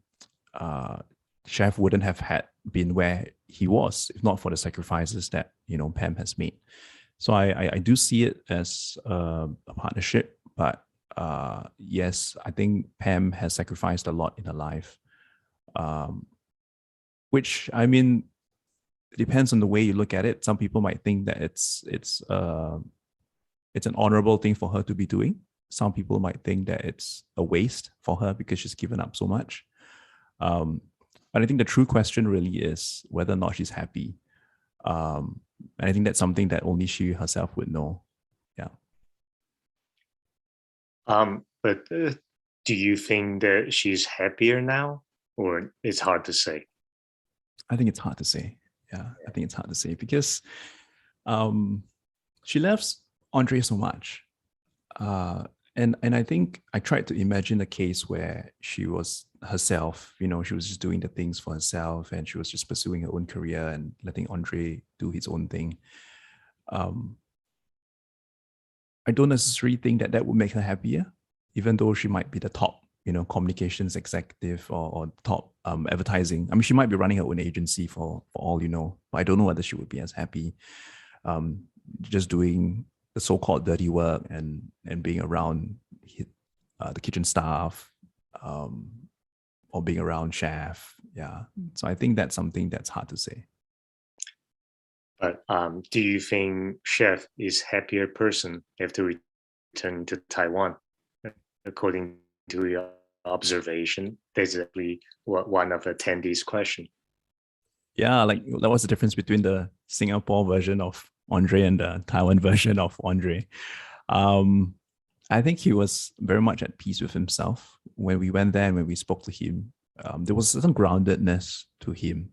Chef wouldn't have been where he was if not for the sacrifices that Pam has made. So I do see it as a partnership, but yes, I think Pam has sacrificed a lot in her life, which, I mean, it depends on the way you look at it. Some people might think that it's an honorable thing for her to be doing. Some people might think that it's a waste for her because she's given up so much. But I think the true question really is whether or not she's happy. And I think that's something that only she herself would know. Yeah. But do you think that she's happier now, or it's hard to say? I think it's hard to say. Yeah, I think it's hard to say because she loves André so much. And I think I tried to imagine a case where she was herself, you know, she was just doing the things for herself and she was just pursuing her own career and letting André do his own thing. I don't necessarily think that would make her happier, even though she might be the top, you know, communications executive or top advertising. I mean, she might be running her own agency for all you know, but I don't know whether she would be as happy just doing the so-called dirty work and being around the kitchen staff or being around chef. Yeah. So I think that's something that's hard to say. But do you think chef is happier person after returning to Taiwan, according to your observation? That's exactly one of the attendees' question. Yeah, like that was the difference between the Singapore version of André and the Taiwan version of André. I think he was very much at peace with himself. When we went there and when we spoke to him, there was a certain groundedness to him.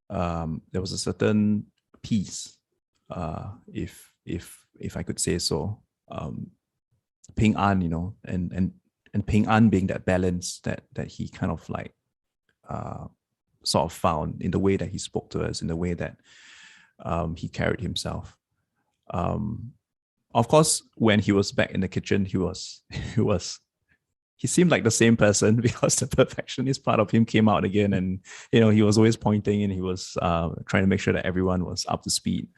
There was a certain peace, if I could say so. Ping An, you know, and Ping An being that balance that he kind of like sort of found in the way that he spoke to us, in the way that he carried himself. Of course, when he was back in the kitchen, he seemed like the same person because the perfectionist part of him came out again, and you know he was always pointing and he was trying to make sure that everyone was up to speed.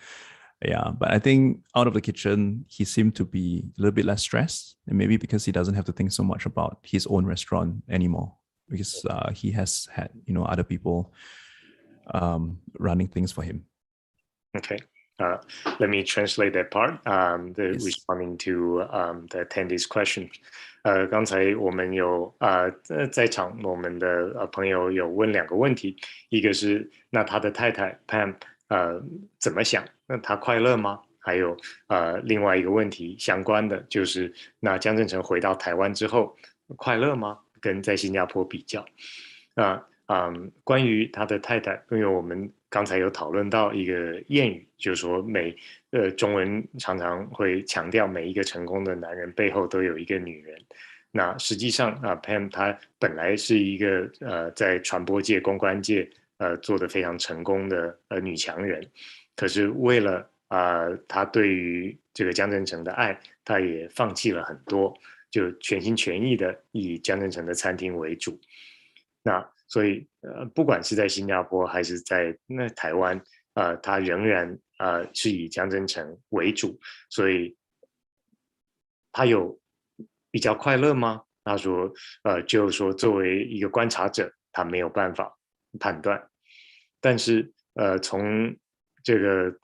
Yeah, but I think out of the kitchen, he seemed to be a little bit less stressed, and maybe because he doesn't have to think so much about his own restaurant anymore, because he has had, you know, other people running things for him. Okay. Let me translate that part. Yes. Responding to the attendees' question. 刚才我们有在场我们的朋友有问2个问题，一个是那他的太太 Pam 怎么想？那他快乐吗？还有另外一个问题相关的就是那江振成回到台湾之后快乐吗？跟在新加坡比较。关于他的太太，因为我们刚才有讨论到一个谚语，就是说中文常常会强调每一个成功的男人背后都有一个女人。那实际上Pam 她本来是一个在传播界、公关界做得非常成功的女强人，可是为了她对于这个江振成的爱，她也放弃了很多，就全心全意的以江振成的餐厅为主。那所以不管是在新加坡还是在台湾，他仍然是以江振成为主，所以他有比较快乐吗？他说就是说作为一个观察者，他没有办法判断，但是从这个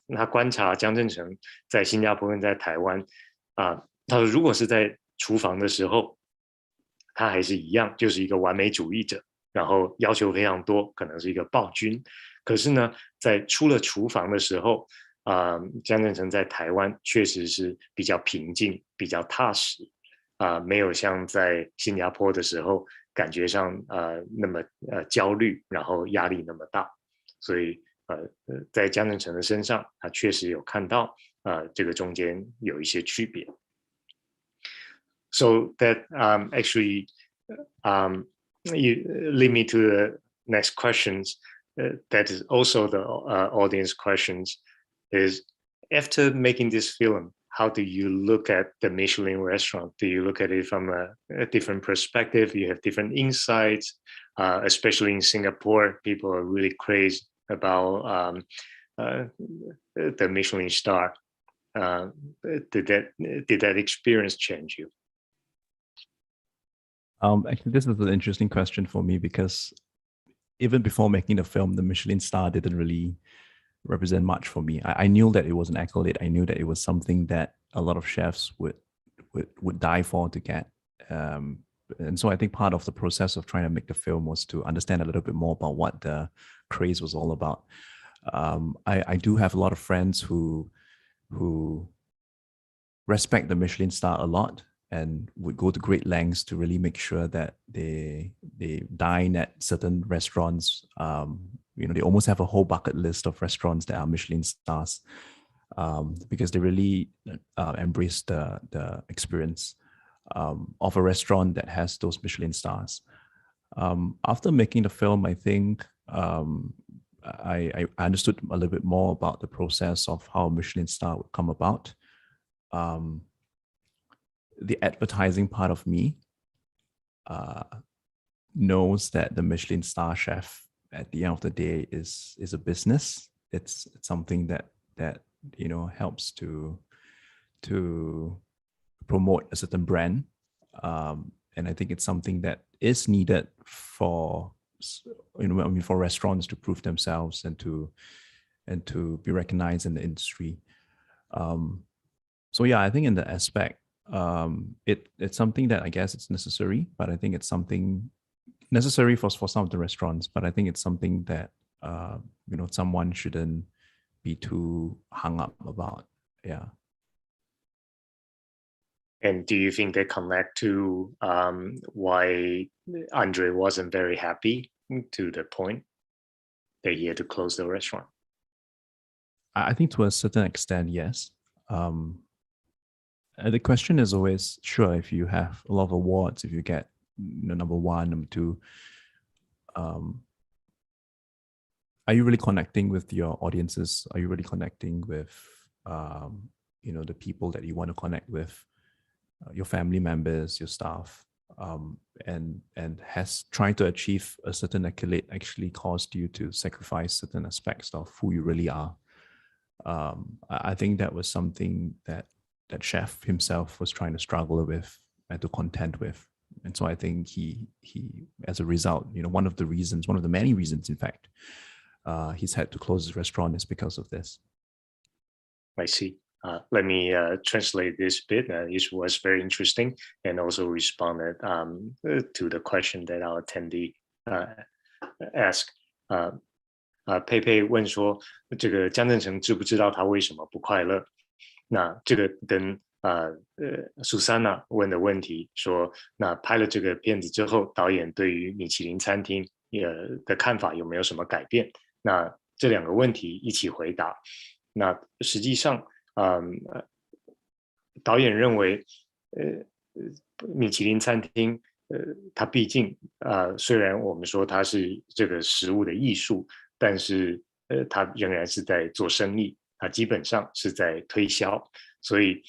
他观察江振成在新加坡跟在台湾他说如果是在厨房的时候，他还是一样，就是一个完美主义者，然后要求非常多，可能是一个暴君。可是呢，在出了厨房的时候，江振成在台湾确实是比较平静、比较踏实，没有像在新加坡的时候感觉上那么焦虑，然后压力那么大。所以在江振成的身上，他确实有看到这个中间有一些区别。So that actually you lead me to the next questions. That is also the audience questions. Is after making this film, how do you look at the Michelin restaurant? Do you look at it from a different perspective? You have different insights, especially in Singapore. People are really crazy about the Michelin star. Did that experience change you? Actually, this is an interesting question for me because even before making the film, the Michelin star didn't really represent much for me. I knew that it was an accolade. I knew that it was something that a lot of chefs would die for to get. And so I think part of the process of trying to make the film was to understand a little bit more about what the craze was all about. I do have a lot of friends who respect the Michelin star a lot and would go to great lengths to really make sure that they they dine at certain restaurants. They almost have a whole bucket list of restaurants that are Michelin stars, because they really embrace the experience of a restaurant that has those Michelin stars. After making the film, I think I understood a little bit more about the process of how a Michelin star would come about. The advertising part of me knows that the Michelin star chef at the end of the day is a business. It's something that helps to promote a certain brand, and I think it's something that is needed for for restaurants to prove themselves and to be recognized in the industry. So yeah, I think in the aspect, it's something that I guess it's necessary, but I think it's something necessary for some of the restaurants, but I think it's something that someone shouldn't be too hung up about. Yeah. And do you think they connect to why André wasn't very happy to the point that he had to close the restaurant? I think to a certain extent, yes. The question is always, sure, if you have a lot of awards, if you get number one, number two, are you really connecting with your audiences? Are you really connecting with the people that you want to connect with? Your family members, your staff, and has trying to achieve a certain accolade actually caused you to sacrifice certain aspects of who you really are? I think that was something that chef himself was trying to struggle with and to contend with. And so I think he as a result, one of the many reasons, in fact, he's had to close his restaurant is because of this. I see. Let me translate this bit. It was very interesting and also responded to the question that our attendee asked. 佩佩问说，这个江振成知不知道他为什么不快乐？那这个跟苏珊娜问的问题说，那拍了这个片子之后，导演对于米其林餐厅的看法有没有什么改变？那这两个问题一起回答。那实际上，导演认为，米其林餐厅，它毕竟虽然我们说它是这个食物的艺术，但是它仍然是在做生意，它基本上是在推销，所以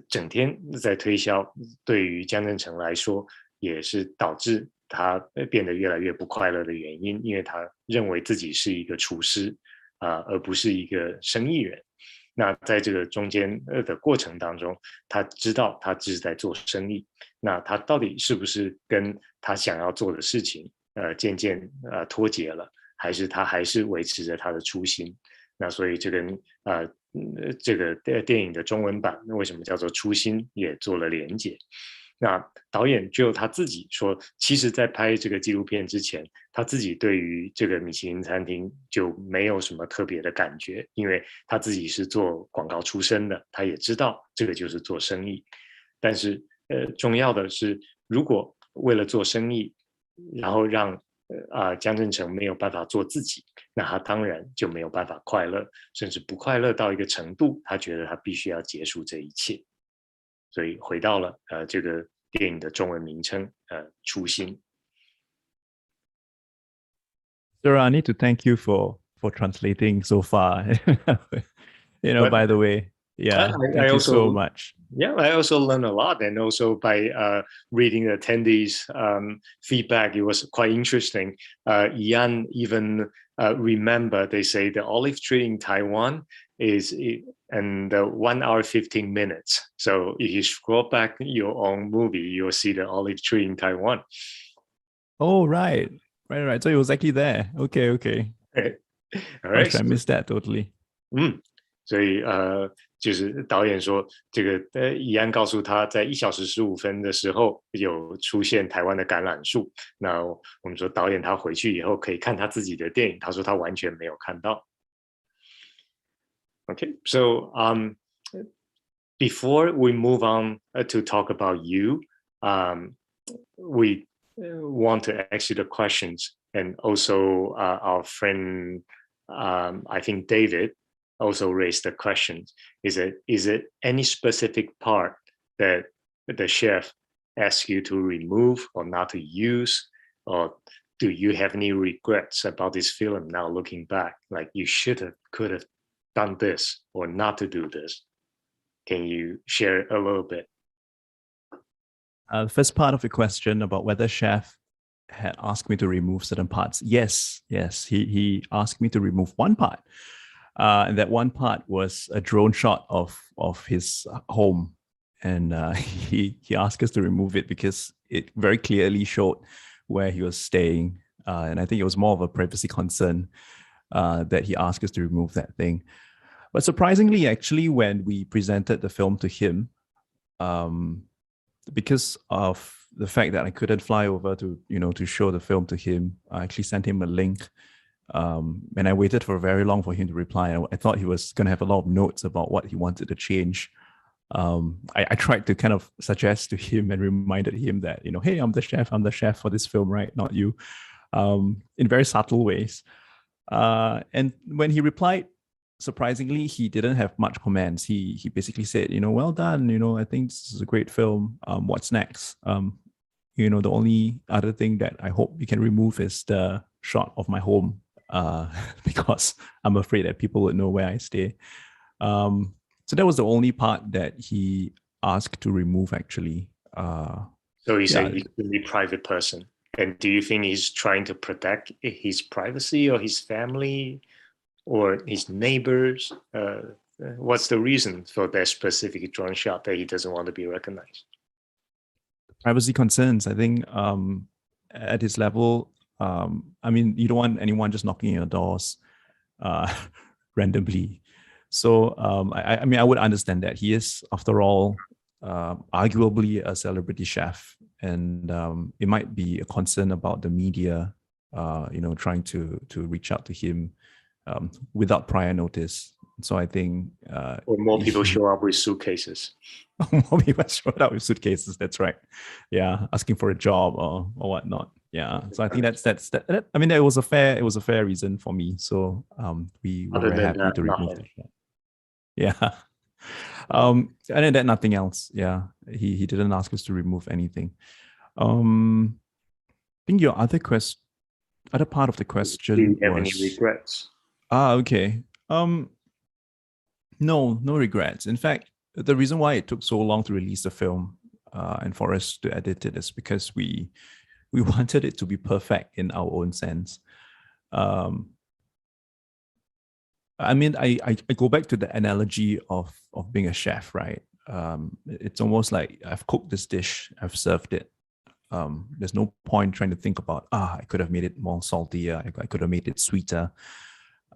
整天在推销，对于江振成来说，也是导致他变得越来越不快乐的原因，因为他认为自己是一个厨师而不是一个生意人。那在这个中间的过程当中，他知道他只是在做生意，那他到底是不是跟他想要做的事情渐渐脱节了，还是他还是维持着他的初心？那所以这跟这个电影的中文版为什么叫做初心也做了连结。那导演就他自己说，其实在拍这个纪录片之前，他自己对于这个米其林餐厅就没有什么特别的感觉，因为他自己是做广告出身的，他也知道这个就是做生意。但是重要的是，如果为了做生意，然后让江振成没有办法做自己，那他当然就没有办法快乐，甚至不快乐到一个程度，他觉得他必须要结束这一切。所以回到了这个电影的中文名称初心。Sarah, I need to thank you for translating so far. By the way, yeah, thank you so much. Yeah, I also learned a lot, and also by reading the attendees' feedback, it was quite interesting. Ian even remember they say the olive tree in Taiwan is and 1 hour 15 minutes. So if you scroll back your own movie, you'll see the olive tree in Taiwan. Oh, right. So it was actually there. Okay. All right. I missed that totally. 所以就是导演说，这个怡安告诉他，在1小时15分的时候有出现台湾的橄榄树。那我们说导演他回去以后可以看他自己的电影，他说他完全没有看到。Okay, so before we move on to talk about you, we want to ask you the questions, and also our friend, I think David, also raised the questions. Is it any specific part that the chef asks you to remove or not to use, or do you have any regrets about this film now looking back, like you could have done this or not to do this? Can you share a little bit? The first part of the question about whether chef had asked me to remove certain parts. Yes, he asked me to remove one part. And that one part was a drone shot of his home. And he asked us to remove it because it very clearly showed where he was staying. And I think it was more of a privacy concern that he asked us to remove that thing. But surprisingly, actually, when we presented the film to him, because of the fact that I couldn't fly over to show the film to him, I actually sent him a link. And I waited for very long for him to reply. I thought he was going to have a lot of notes about what he wanted to change. I tried to kind of suggest to him and reminded him that, hey, I'm the chef for this film, right? Not you, in very subtle ways. And when he replied, surprisingly, he didn't have much comments. He basically said, well done. I think this is a great film. What's next? The only other thing that I hope you can remove is the shot of my home, because I'm afraid that people would know where I stay. So that was the only part that he asked to remove, actually. So he's a really private person. And do you think he's trying to protect his privacy or his family or his neighbors? What's the reason for that specific drone shot that he doesn't want to be recognized? Privacy concerns, I think, at his level. You don't want anyone just knocking on your doors randomly. So I would understand that. He is, after all, arguably a celebrity chef, and it might be a concern about the media, trying to reach out to him without prior notice. So I think, or more people show up with suitcases. More people showed up with suitcases. That's right. Yeah, asking for a job or whatnot. Yeah. So I think that. I mean, it was a fair reason for me. So we were very happy to remove the shot. Yeah. Other than that, nothing else. Yeah. He didn't ask us to remove anything. I think your other part of the question do you have was, any regrets? Okay. No regrets. In fact, the reason why it took so long to release the film and for us to edit it is because we wanted it to be perfect in our own sense. I go back to the analogy of being a chef, right? It's almost like I've cooked this dish, I've served it. There's no point trying to think about, I could have made it more saltier, I could have made it sweeter.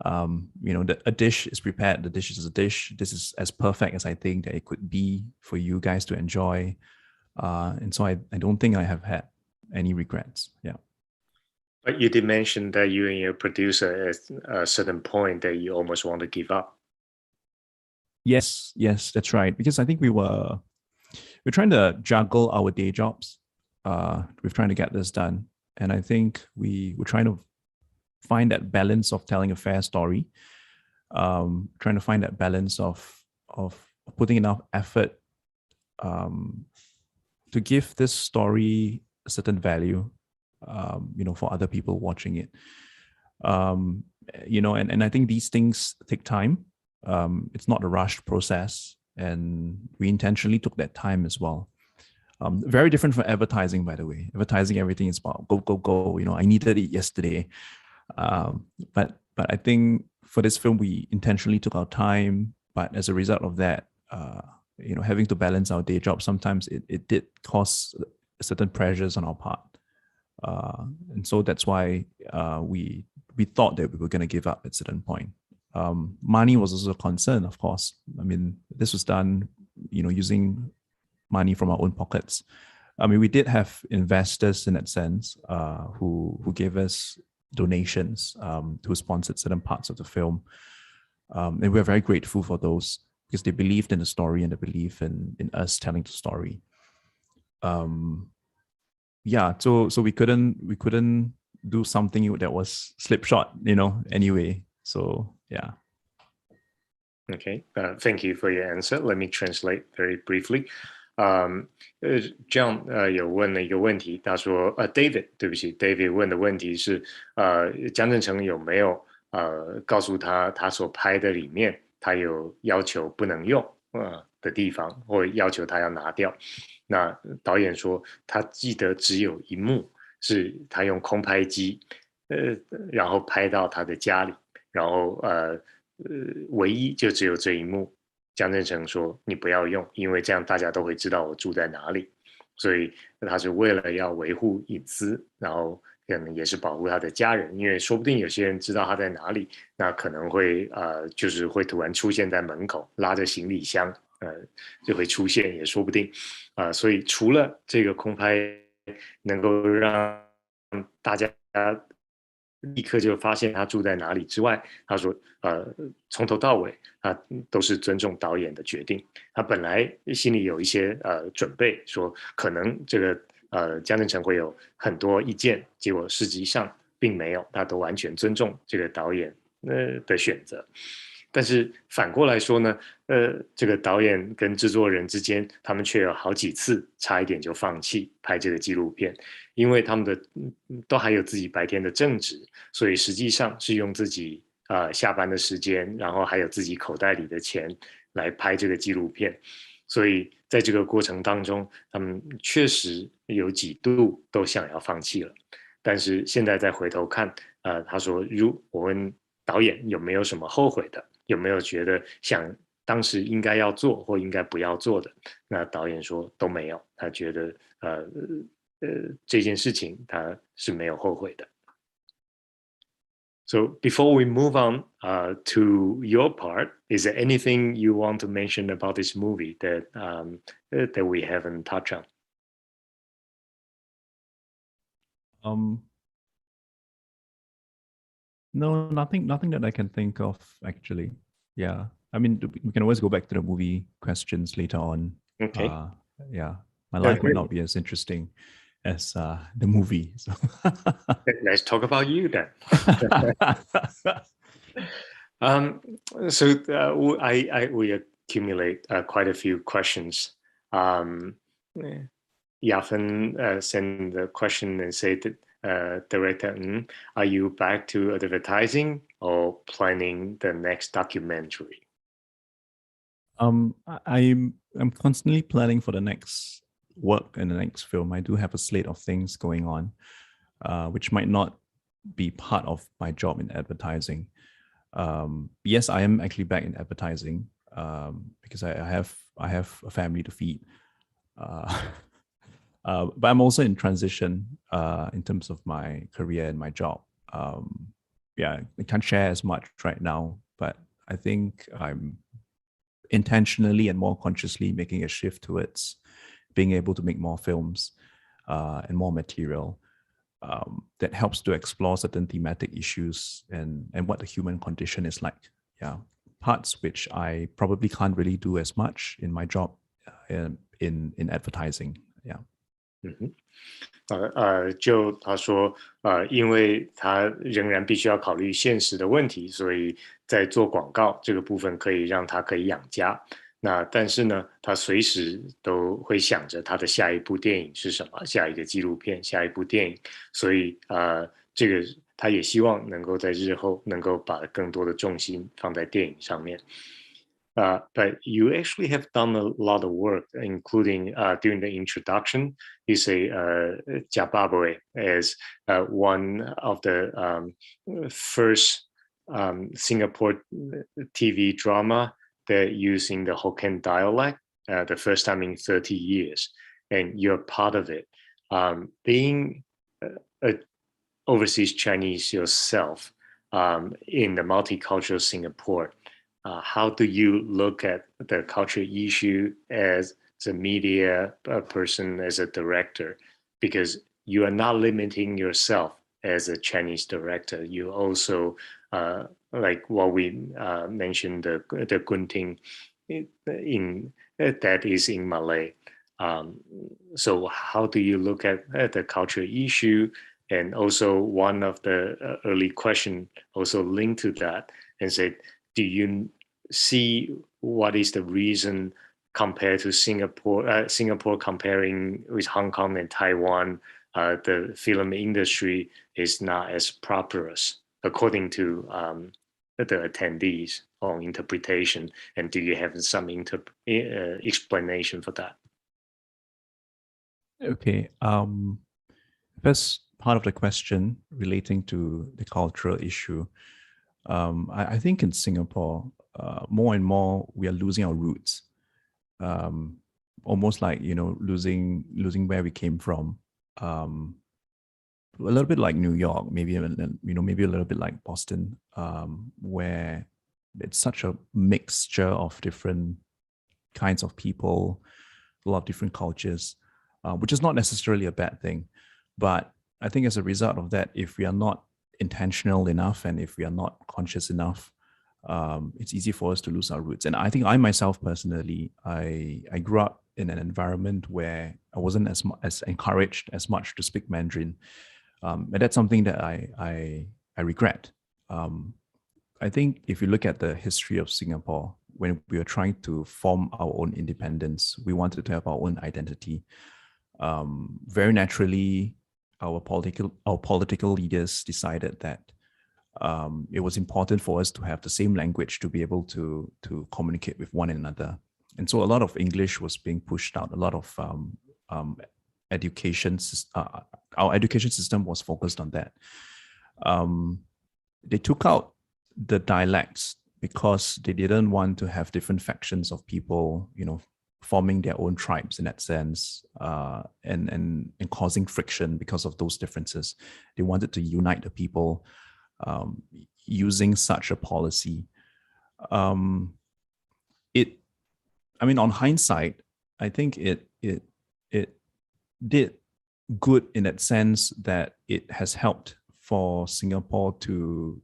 A dish is prepared, the dish is a dish. This is as perfect as I think that it could be for you guys to enjoy. And so I don't think I have had any regrets. Yeah. But you did mention that you and your producer at a certain point that you almost want to give up. Yes, that's right. Because I think we're trying to juggle our day jobs. We're trying to get this done. And I think we're trying to find that balance of telling a fair story, trying to find that balance of putting enough effort to give this story a certain value, for other people watching it. And I think these things take time. It's not a rushed process, and we intentionally took that time as well. Very different from advertising, by the way. Advertising, everything is about go. I needed it yesterday. But I think for this film, we intentionally took our time. But as a result of that, having to balance our day job, sometimes it did cause certain pressures on our part. And so that's why we thought that we were going to give up at a certain point. Money was also a concern, of course. I mean, this was done, using money from our own pockets. I mean, we did have investors in that sense, who gave us donations, who sponsored certain parts of the film. And we're very grateful for those because they believed in the story and they believed in us telling the story. yeah, so we couldn't do something that was slipshod, anyway. So yeah. Okay, thank you for your answer. Let me translate very briefly. John 有问了一个问题，他说David 对不起 David 问的问题是江振成有没有告诉他所拍的里面他有要求不能用的地方，或要求他要拿掉。那导演说他记得只有一幕是他用空拍机然后拍到他的家里，然后唯一就只有这一幕。江振成说你不要用，因为这样大家都会知道我住在哪里。所以他是为了要维护隐私，然后可能也是保护他的家人，因为说不定有些人知道他在哪里，那可能会就是会突然出现在门口，拉着行李箱就会出现，也说不定所以除了这个空拍能够让大家立刻就发现他住在哪里之外，他说从头到尾都是尊重导演的决定。他本来心里有一些准备，说可能这个江振成会有很多意见，结果实际上并没有，他都完全尊重这个导演的选择。但是反过来说呢，这个导演跟制作人之间，他们却有好几次差一点就放弃拍这个纪录片，因为他们都还有自己白天的正职，所以实际上是用自己下班的时间，然后还有自己口袋里的钱来拍这个纪录片。所以在这个过程当中，他们确实有几度都想要放弃了。但是现在再回头看，他说，我问导演有没有什么后悔的，有没有觉得当时应该要做或应该不要做的，那导演说都没有，他觉得这件事情他是没有后悔的。So before we move on to your part, is there anything you want to mention about this movie that we haven't touched on? No, nothing that I can think of actually. Yeah, I mean, we can always go back to the movie questions later on. Okay. Yeah, my life might not be as interesting as the movie. So. Let's talk about you then. We accumulate quite a few questions. Yafen sent the question and said that Director Ng, are you back to advertising or planning the next documentary? I'm constantly planning for the next work and the next film. I do have a slate of things going on, which might not be part of my job in advertising. Yes, I am actually back in advertising because I have a family to feed. But I'm also in transition in terms of my career and my job. Yeah, I can't share as much right now, but I think I'm intentionally and more consciously making a shift towards being able to make more films and more material that helps to explore certain thematic issues and what the human condition is like. Yeah, parts which I probably can't really do as much in my job in advertising. Yeah. 就他说因为他仍然必须要考虑现实的问题，所以在做广告这个部分可以让他可以养家。那但是呢，他随时都会想着他的下一部电影是什么，下一个纪录片，下一部电影。所以这个他也希望能够在日后能够把更多的重心放在电影上面。But you actually have done a lot of work, including during the introduction, you say Jababwe as one of the first Singapore TV drama that using the Hokkien dialect, the first time in 30 years, and you're part of it. Being an overseas Chinese yourself in the multicultural Singapore, how do you look at the cultural issue as a media person, as a director? Because you are not limiting yourself as a Chinese director. You also, like what we mentioned, the Gunting that is in Malay. So how do you look at the cultural issue? And also one of the early question also linked to that and said, do you see what is the reason compared to Singapore comparing with Hong Kong and Taiwan, the film industry is not as prosperous according to the attendees on interpretation? And do you have some explanation for that? Okay. First part of the question relating to the cultural issue. I think in Singapore, more and more we are losing our roots. Almost like, losing where we came from. A little bit like New York, maybe a little bit like Boston, where it's such a mixture of different kinds of people, a lot of different cultures, which is not necessarily a bad thing. But I think as a result of that, if we are not intentional enough and if we are not conscious enough, it's easy for us to lose our roots. And I think I myself personally, I grew up in an environment where I wasn't as encouraged as much to speak Mandarin. And that's something that I regret. I think if you look at the history of Singapore, when we were trying to form our own independence, we wanted to have our own identity. Very naturally, our political leaders decided that it was important for us to have the same language to be able to communicate with one another. And so a lot of English was being pushed out. A lot of our education system was focused on that. They took out the dialects because they didn't want to have different factions of people, forming their own tribes in that sense, and causing friction because of those differences. They wanted to unite the people using such a policy. On hindsight, I think it did good in that sense that it has helped for Singapore to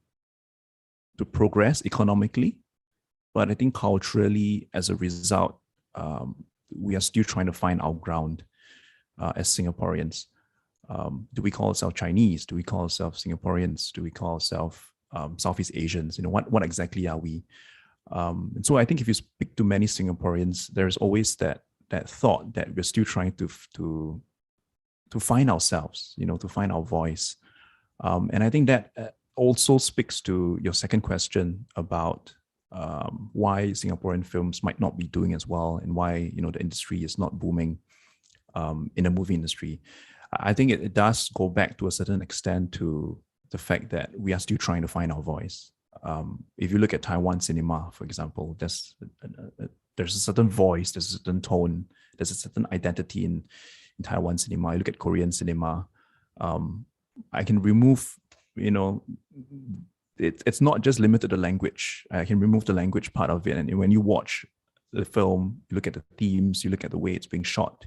progress economically. But I think culturally, as a result, we are still trying to find our ground as Singaporeans. Do we call ourselves Chinese? Do we call ourselves Singaporeans? Do we call ourselves Southeast Asians? What exactly are we? And so I think if you speak to many Singaporeans, there's always that thought that we're still trying to find ourselves, to find our voice. And I think that also speaks to your second question about why Singaporean films might not be doing as well and why the industry is not booming in the movie industry. I think it does go back to a certain extent to the fact that we are still trying to find our voice. If you look at Taiwan cinema, for example, there's a certain voice, there's a certain tone, there's a certain identity in Taiwan cinema. You look at Korean cinema, I can remove, it's not just limited to language. I can remove the language part of it. And when you watch the film, you look at the themes, you look at the way it's being shot,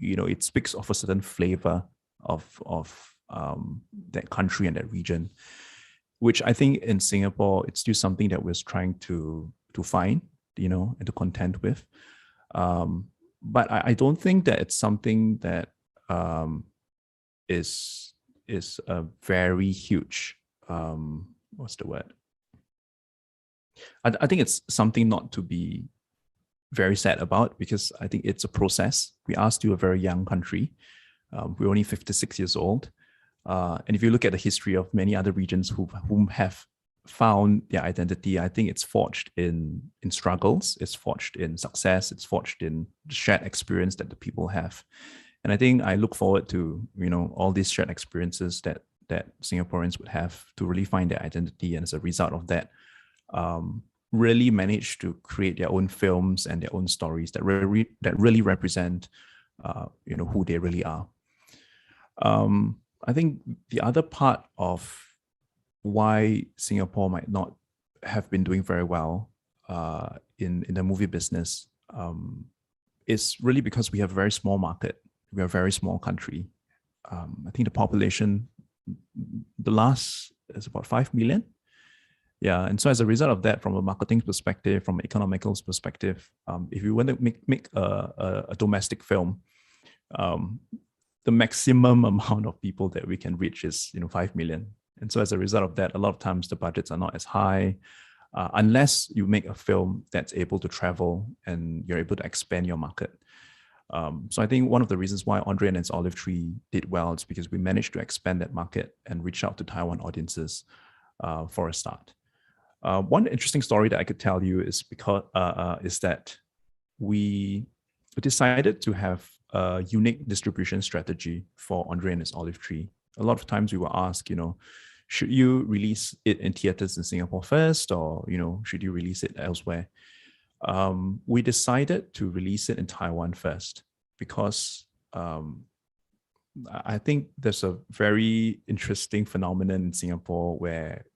it speaks of a certain flavor of that country and that region, which I think in Singapore, it's still something that we're trying to find, and to contend with. But I don't think that it's something that is a very huge, what's the word? I think it's something not to be very sad about, because I think it's a process. We are still a very young country. We're only 56 years old. And if you look at the history of many other regions whom have found their identity, I think it's forged in struggles, it's forged in success, it's forged in the shared experience that the people have. And I think I look forward to, all these shared experiences that Singaporeans would have to really find their identity, and as a result of that, really manage to create their own films and their own stories that really represent, who they really are. I think the other part of why Singapore might not have been doing very well in the movie business is really because we have a very small market. We are a very small country. I think the population, the last is about 5 million. Yeah, and so as a result of that, from a marketing perspective, from an economical perspective, if you want to make a domestic film, the maximum amount of people that we can reach is 5 million. And so as a result of that, a lot of times the budgets are not as high, unless you make a film that's able to travel and you're able to expand your market. So I think one of the reasons why André and his Olive Tree did well is because we managed to expand that market and reach out to Taiwan audiences for a start. One interesting story that I could tell you is is that we decided to have a unique distribution strategy for André and his Olive Tree. A lot of times we were asked, should you release it in theaters in Singapore first, or should you release it elsewhere? We decided to release it in Taiwan first because I think there's a very interesting phenomenon in Singapore where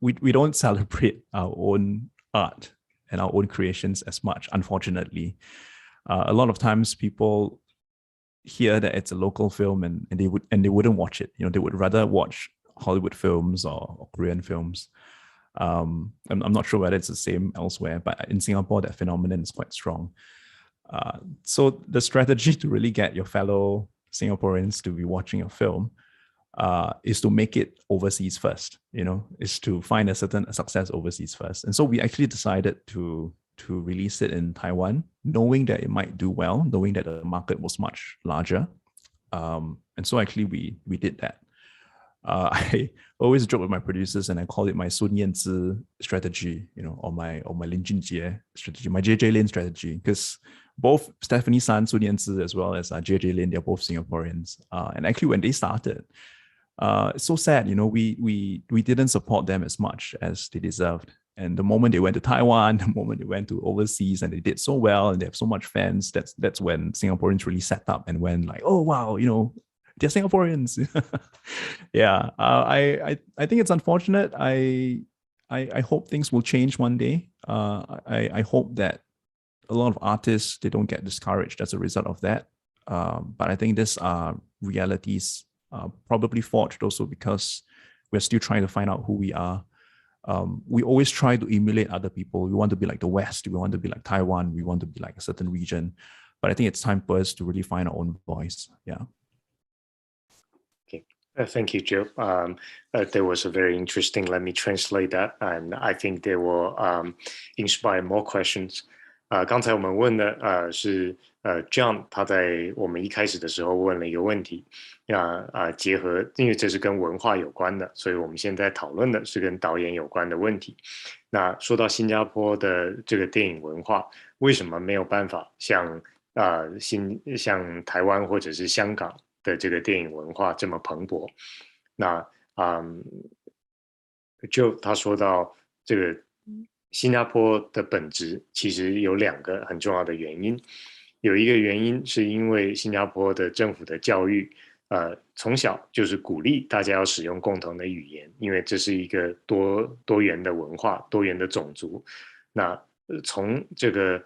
we don't celebrate our own art and our own creations as much, unfortunately. A lot of times people hear that it's a local film and they wouldn't watch it. They would rather watch Hollywood films or Korean films. I'm not sure whether it's the same elsewhere, but in Singapore, that phenomenon is quite strong. So the strategy to really get your fellow Singaporeans to be watching a film is to make it overseas first, is to find a certain success overseas first. And so we actually decided to release it in Taiwan, knowing that it might do well, knowing that the market was much larger. And so actually we did that. I always joke with my producers and I call it my Sun Yanzi strategy, or my Lin Junjie strategy, my JJ Lin strategy, because both Stephanie San, Sun Yanzi, as well as JJ Lin, they're both Singaporeans. And actually when they started, it's so sad, we didn't support them as much as they deserved. And the moment they went to Taiwan, the moment they went to overseas and they did so well and they have so much fans, that's when Singaporeans really set up and went like, oh, wow, they're Singaporeans. Yeah, I think it's unfortunate. I hope things will change one day. I hope that a lot of artists, they don't get discouraged as a result of that. But I think these are realities probably forged also because we're still trying to find out who we are. We always try to emulate other people. We want to be like the West. We want to be like Taiwan. We want to be like a certain region. But I think it's time for us to really find our own voice. Yeah. Okay. Thank you, Joe. That was a very interesting. Let me translate that, and I think they will inspire more questions. 刚才我们问的是John 他在我们一开始的时候问了一个问题，结合，因为这是跟文化有关的，所以我们现在讨论的是跟导演有关的问题。那说到新加坡的这个电影文化，为什么没有办法像台湾或者是香港的这个电影文化这么蓬勃？那就他说到这个。新加坡的本质其实有2个很重要的原因，有一个原因是因为新加坡的政府的教育，从小就是鼓励大家要使用共同的语言，因为这是一个多元的文化、多元的种族。那从这个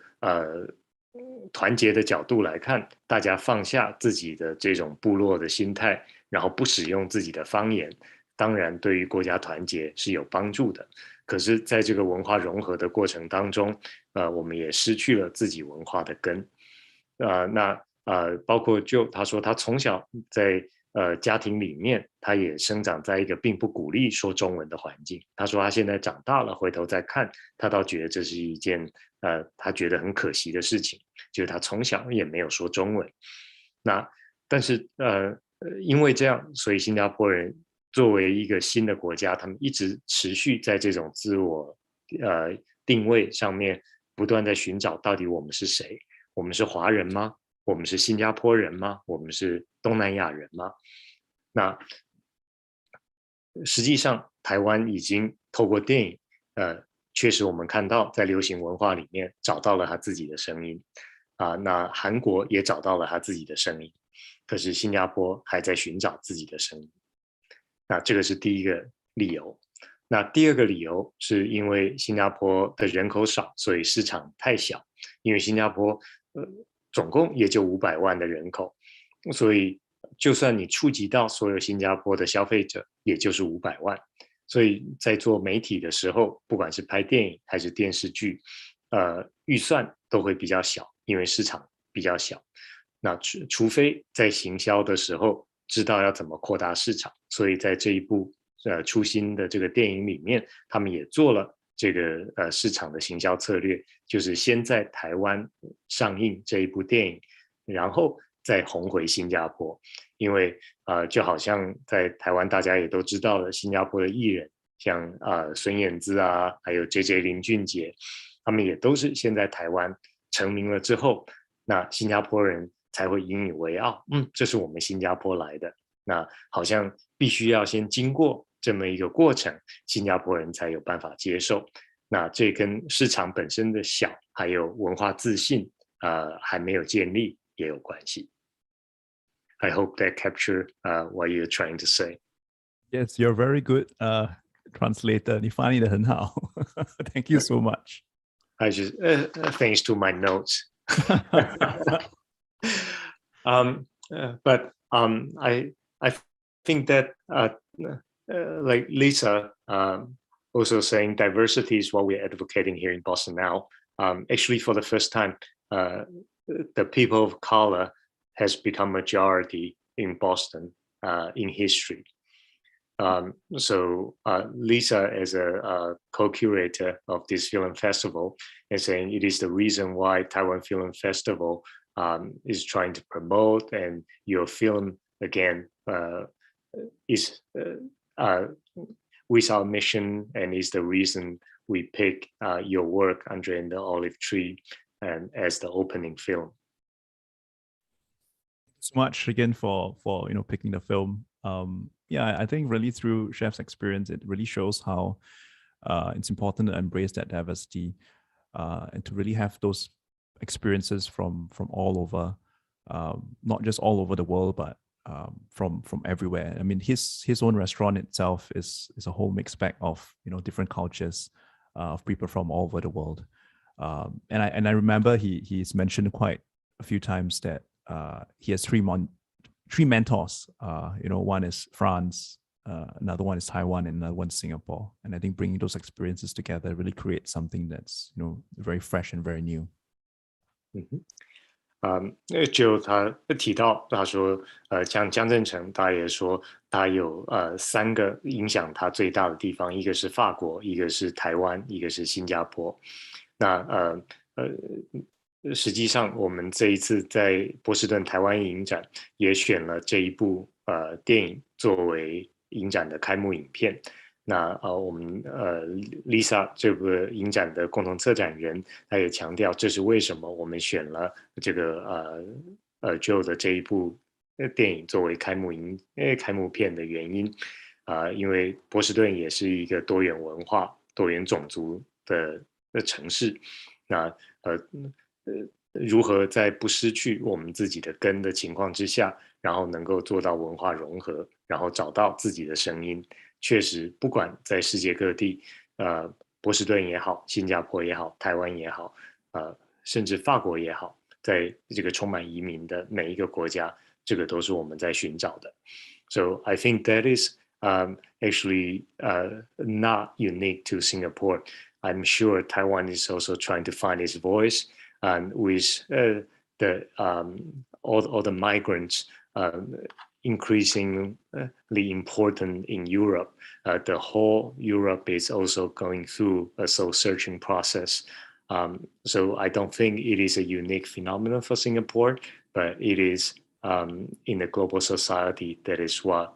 团结的角度来看，大家放下自己的这种部落的心态，然后不使用自己的方言，当然对于国家团结是有帮助的。可是在这个文化融合的过程当中，我们也失去了自己文化的根。包括他说他从小在家庭里面，他也生长在一个并不鼓励说中文的环境。他说他现在长大了，回头再看，他倒觉得这是一件他觉得很可惜的事情，就是他从小也没有说中文。但是因为这样，所以新加坡人作为一个新的国家，他们一直持续在这种自我定位上面不断在寻找到底我们是谁，我们是华人吗？我们是新加坡人吗？我们是东南亚人吗？那实际上台湾已经透过电影确实我们看到在流行文化里面找到了他自己的声音那韩国也找到了他自己的声音，可是新加坡还在寻找自己的声音。那这个是第一个理由。那第二个理由是因为新加坡的人口少，所以市场太小。因为新加坡总共也就500万的人口，所以就算你触及到所有新加坡的消费者，也就是500万。所以在做媒体的时候，不管是拍电影还是电视剧，预算都会比较小，因为市场比较小。那除非在行销的时候知道要怎么扩大市场，所以在这一部初心的这个电影里面，他们也做了这个市场的行销策略，就是先在台湾上映这一部电影，然后再红回新加坡。因为就好像在台湾大家也都知道了，新加坡的艺人像孙燕姿啊，还有 JJ 林俊杰，他们也都是先在台湾成名了之后，那新加坡人才会引以为傲，这是我们新加坡来的。那好像必须要先经过这么一个过程，新加坡人才有办法接受。那这跟市场本身的小，还有文化自信还没有建立也有关系。I hope that capture what you're trying to say. Yes, you're very good translator. 你翻译得很好。Thank you so much. I just thanks to my notes. But I think that like Lisa also saying diversity is what we're advocating here in Boston now. Actually, for the first time, the people of color has become majority in Boston in history. So Lisa, as a co-curator of this film festival, is saying it is the reason why Taiwan Film Festival is trying to promote, and your film again is with our mission, and is the reason we pick your work, André and the Olive Tree, and as the opening film. So much again for picking the film. Yeah, I think really through Chef's experience, it really shows how it's important to embrace that diversity and to really have those experiences from all over, not just all over the world, but from everywhere. I mean, his own restaurant itself is a whole mixed bag of different cultures of people from all over the world. And I remember he's mentioned quite a few times that he has three mentors. One is France, another one is Taiwan, and another one is Singapore. And I think bringing those experiences together really creates something that's very fresh and very new. 就他提到，他说，像江振成，他也说他有3个影响他最大的地方，一个是法国，一个是台湾，一个是新加坡。那实际上我们这一次在波士顿台湾影展也选了这一部电影作为影展的开幕影片。那我们Lisa 这个影展的共同策展人，他也强调这是为什么我们选了这个Joe 的这一部电影作为开幕片的原因因为波士顿也是一个多元文化、多元种族的城市，那如何在不失去我们自己的根的情况之下，然后能够做到文化融合，然后找到自己的声音。确实，不管在世界各地，波士顿也好，新加坡也好，台湾也好，甚至法国也好，在这个充满移民的每一个国家，这个都是我们在寻找的。So I think that is actually not unique to Singapore. I'm sure Taiwan is also trying to find its voice, and with all the migrants increasingly important in Europe. The whole Europe is also going through a soul-searching process. So I don't think it is a unique phenomenon for Singapore, but it is in the global society, that is what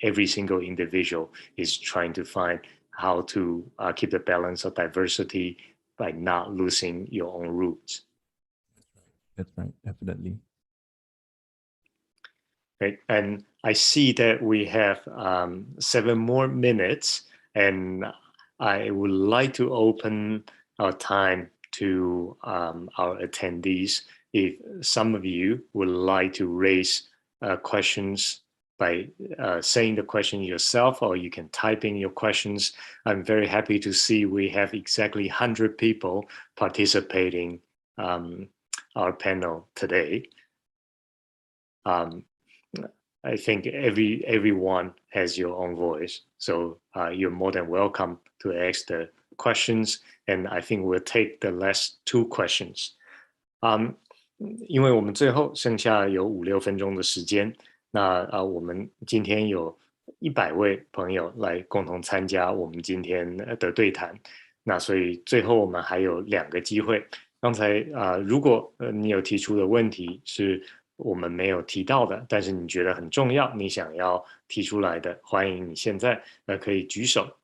every single individual is trying to find how to keep the balance of diversity by not losing your own roots. That's right, definitely. Right. And I see that we have 7 more minutes, and I would like to open our time to our attendees. If some of you would like to raise questions by saying the question yourself, or you can type in your questions. I'm very happy to see we have exactly 100 people participating our panel today. I think everyone has your own voice, so you're more than welcome to ask the questions, and I think we'll take the last 2 questions. 因为我们最后剩下有5-6分钟的时间，那我们今天有100位朋友来共同参加我们今天的对谈，那所以最后我们还有2个机会。刚才如果你有提出的问题是我们没有提到的，但是你觉得很重要，你想要提出来的，欢迎你现在可以举手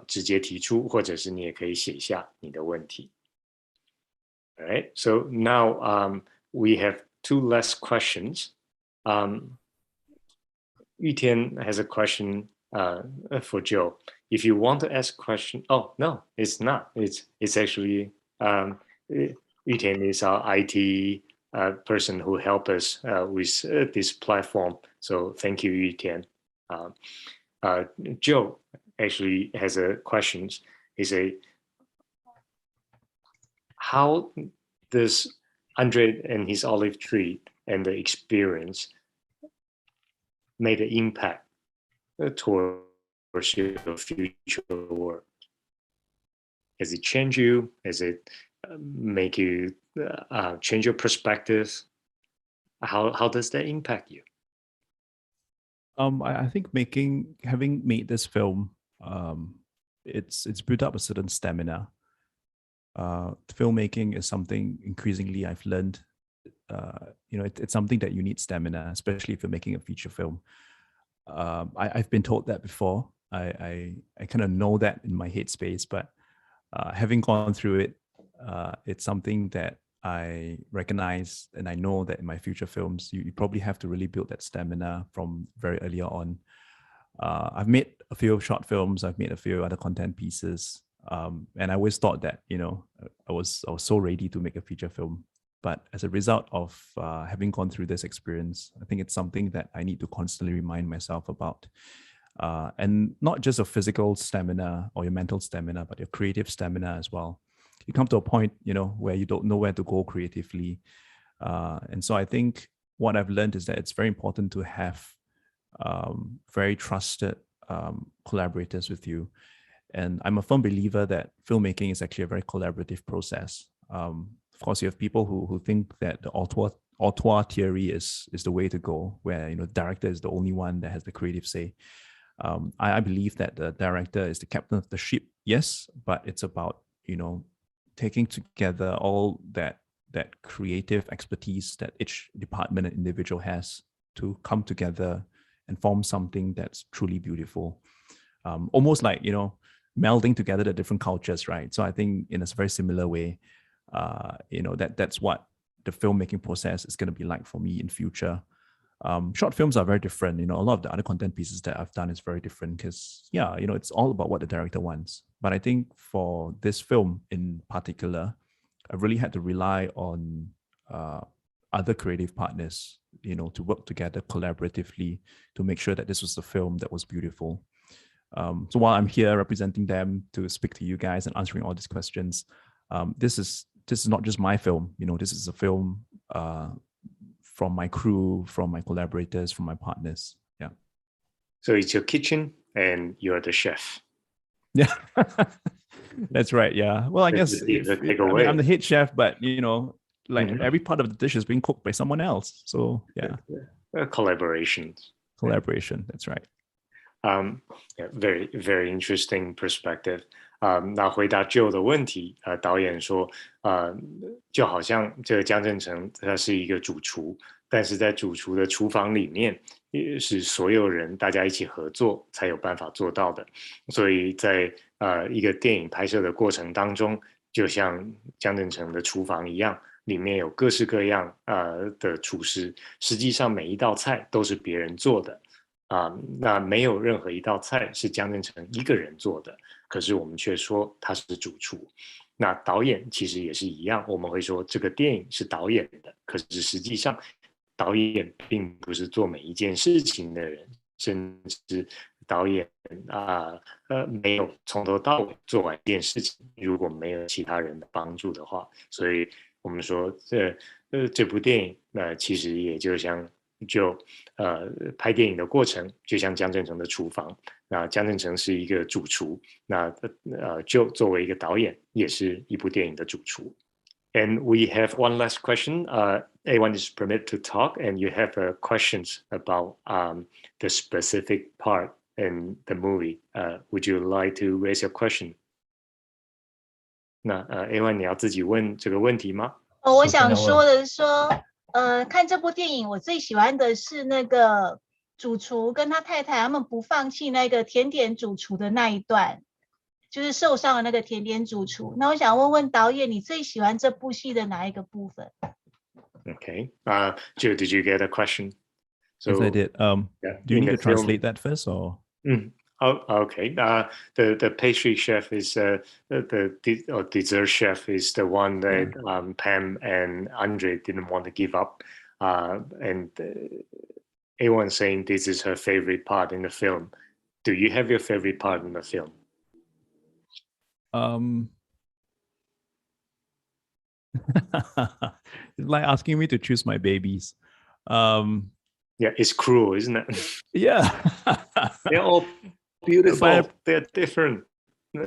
直接提出，或者是你也可以写下你的问题。All right, so now we have 2 less questions. Yutian has a question for Joe. If you want to ask a question, oh no, it's not. It's actually Yutian is our IT person who helped us with this platform. So thank you, Yutian. Joe actually has a question. He say, how does André and his olive tree and the experience made an impact towards your future work? Has it changed you? Has it make you change your perspective? How does that impact you? I think having made this film, it's built up a certain stamina. Filmmaking is something increasingly I've learned. It's something that you need stamina, especially if you're making a feature film. I've been told that before. I kind of know that in my headspace, but having gone through it, it's something that I recognize, and I know that in my future films, you probably have to really build that stamina from very early on. I've made a few short films. I've made a few other content pieces. And I always thought that, I was so ready to make a feature film. But as a result of having gone through this experience, I think it's something that I need to constantly remind myself about. And not just a physical stamina or your mental stamina, but your creative stamina as well. You come to a point, where you don't know where to go creatively. And so I think what I've learned is that it's very important to have very trusted collaborators with you. And I'm a firm believer that filmmaking is actually a very collaborative process. Of course, you have people who think that the auteur theory is the way to go, where the director is the only one that has the creative say. I believe that the director is the captain of the ship, yes, but it's about taking together all that creative expertise that each department and individual has to come together and form something that's truly beautiful. Almost like melding together the different cultures, right? So I think in a very similar way, that's what the filmmaking process is going to be like for me in future. Short films are very different. A lot of the other content pieces that I've done is very different because, it's all about what the director wants. But I think for this film in particular, I really had to rely on other creative partners, to work together collaboratively to make sure that this was a film that was beautiful. So while I'm here representing them to speak to you guys and answering all these questions, this is not just my film. This is a film from my crew, from my collaborators, from my partners. Yeah. So it's your kitchen and you're the chef. Yeah, that's right. Yeah. Well, I guess I'm the head chef, but every part of the dish is being cooked by someone else. So yeah. Collaboration. That's right. Very, very interesting perspective. 那回答 Joe 的问题，导演说，就好像这个江振成他是一个主厨，但是在主厨的厨房里面，是所有人大家一起合作才有办法做到的。所以在一个电影拍摄的过程当中，就像江振成的厨房一样，里面有各式各样的厨师，实际上每一道菜都是别人做的。那没有任何一道菜是江振成一个人做的，可是我们却说他是主厨。那导演其实也是一样，我们会说这个电影是导演的，可是实际上导演并不是做每一件事情的人，甚至导演没有从头到尾做完一件事情，如果没有其他人的帮助的话，所以我们说这部电影其实也就像就拍电影的过程就像江振诚的厨房，那江振诚是一个主厨，那就作为一个导演也是一部电影的主厨。And we have one last question. Everyone is permitted to talk, and you have questions about the specific part in the movie. Would you like to raise your question? 那everyone 你要自己问这个问题吗？我想说的是说，看这部电影，我最喜欢的是那个主厨跟他太太他们不放弃那个甜点主厨的那一段。就是受伤的那个甜点主厨。那我想问问导演，你最喜欢这部戏的哪一个部分 ？Okay. Joe, did you get a question? So, yes, I did. Yeah, do you need to translate that first, or? Oh, okay. The pastry chef is the dessert chef is the one that Pam and Andre didn't want to give up, and everyone's saying this is her favorite part in the film. Do you have your favorite part in the film? It's like asking me to choose my babies. Yeah, it's cruel, isn't it? Yeah. They're all beautiful. They're different.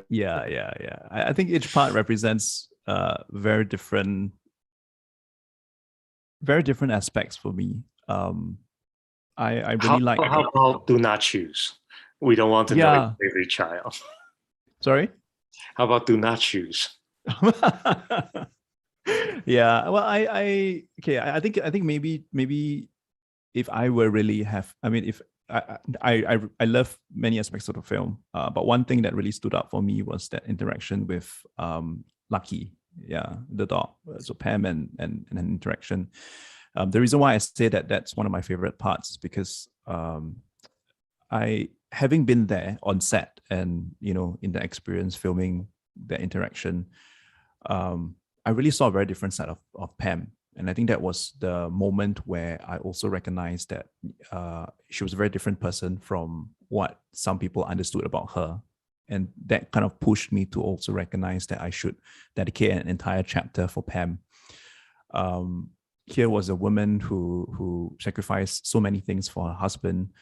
Yeah. I think each part represents very different aspects for me. I really like. How about do not choose? We don't want to know your favorite child. Sorry? How about do not choose? Yeah, well, I think maybe if I were really have, I mean, if I love many aspects of the film, but one thing that really stood out for me was that interaction with Lucky, the dog. So Pam and an interaction. The reason why I say that that's one of my favorite parts is because I, having been there on set and in the experience filming that interaction, I really saw a very different side of Pam. And I think that was the moment where I also recognized that she was a very different person from what some people understood about her. And that kind of pushed me to also recognize that I should dedicate an entire chapter for Pam. Here was a woman who sacrificed so many things for her husband.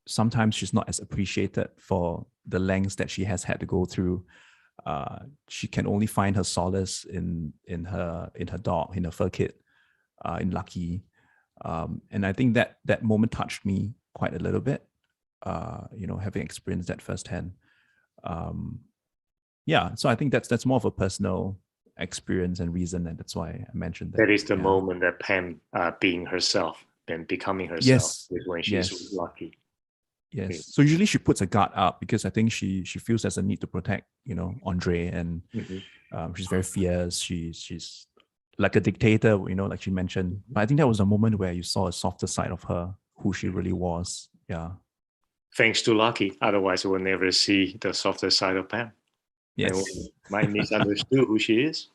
Sometimes she's not as appreciated for the lengths that she has had to go through. She can only find her solace in her dog, in her fur kit, in Lucky. And I think that moment touched me quite a little bit, having experienced that firsthand. So I think that's more of a personal experience and reason, and that's why I mentioned that. That is the moment that Pam being herself and becoming herself is when she's Lucky. Yes. So usually she puts a guard up because I think she feels there's a need to protect, André, and she's very fierce. She's like a dictator, like she mentioned. But I think that was a moment where you saw a softer side of her, who she really was. Yeah. Thanks to Lucky. Otherwise, we'll never see the softer side of Pam. Yes. And we might misunderstood who she is.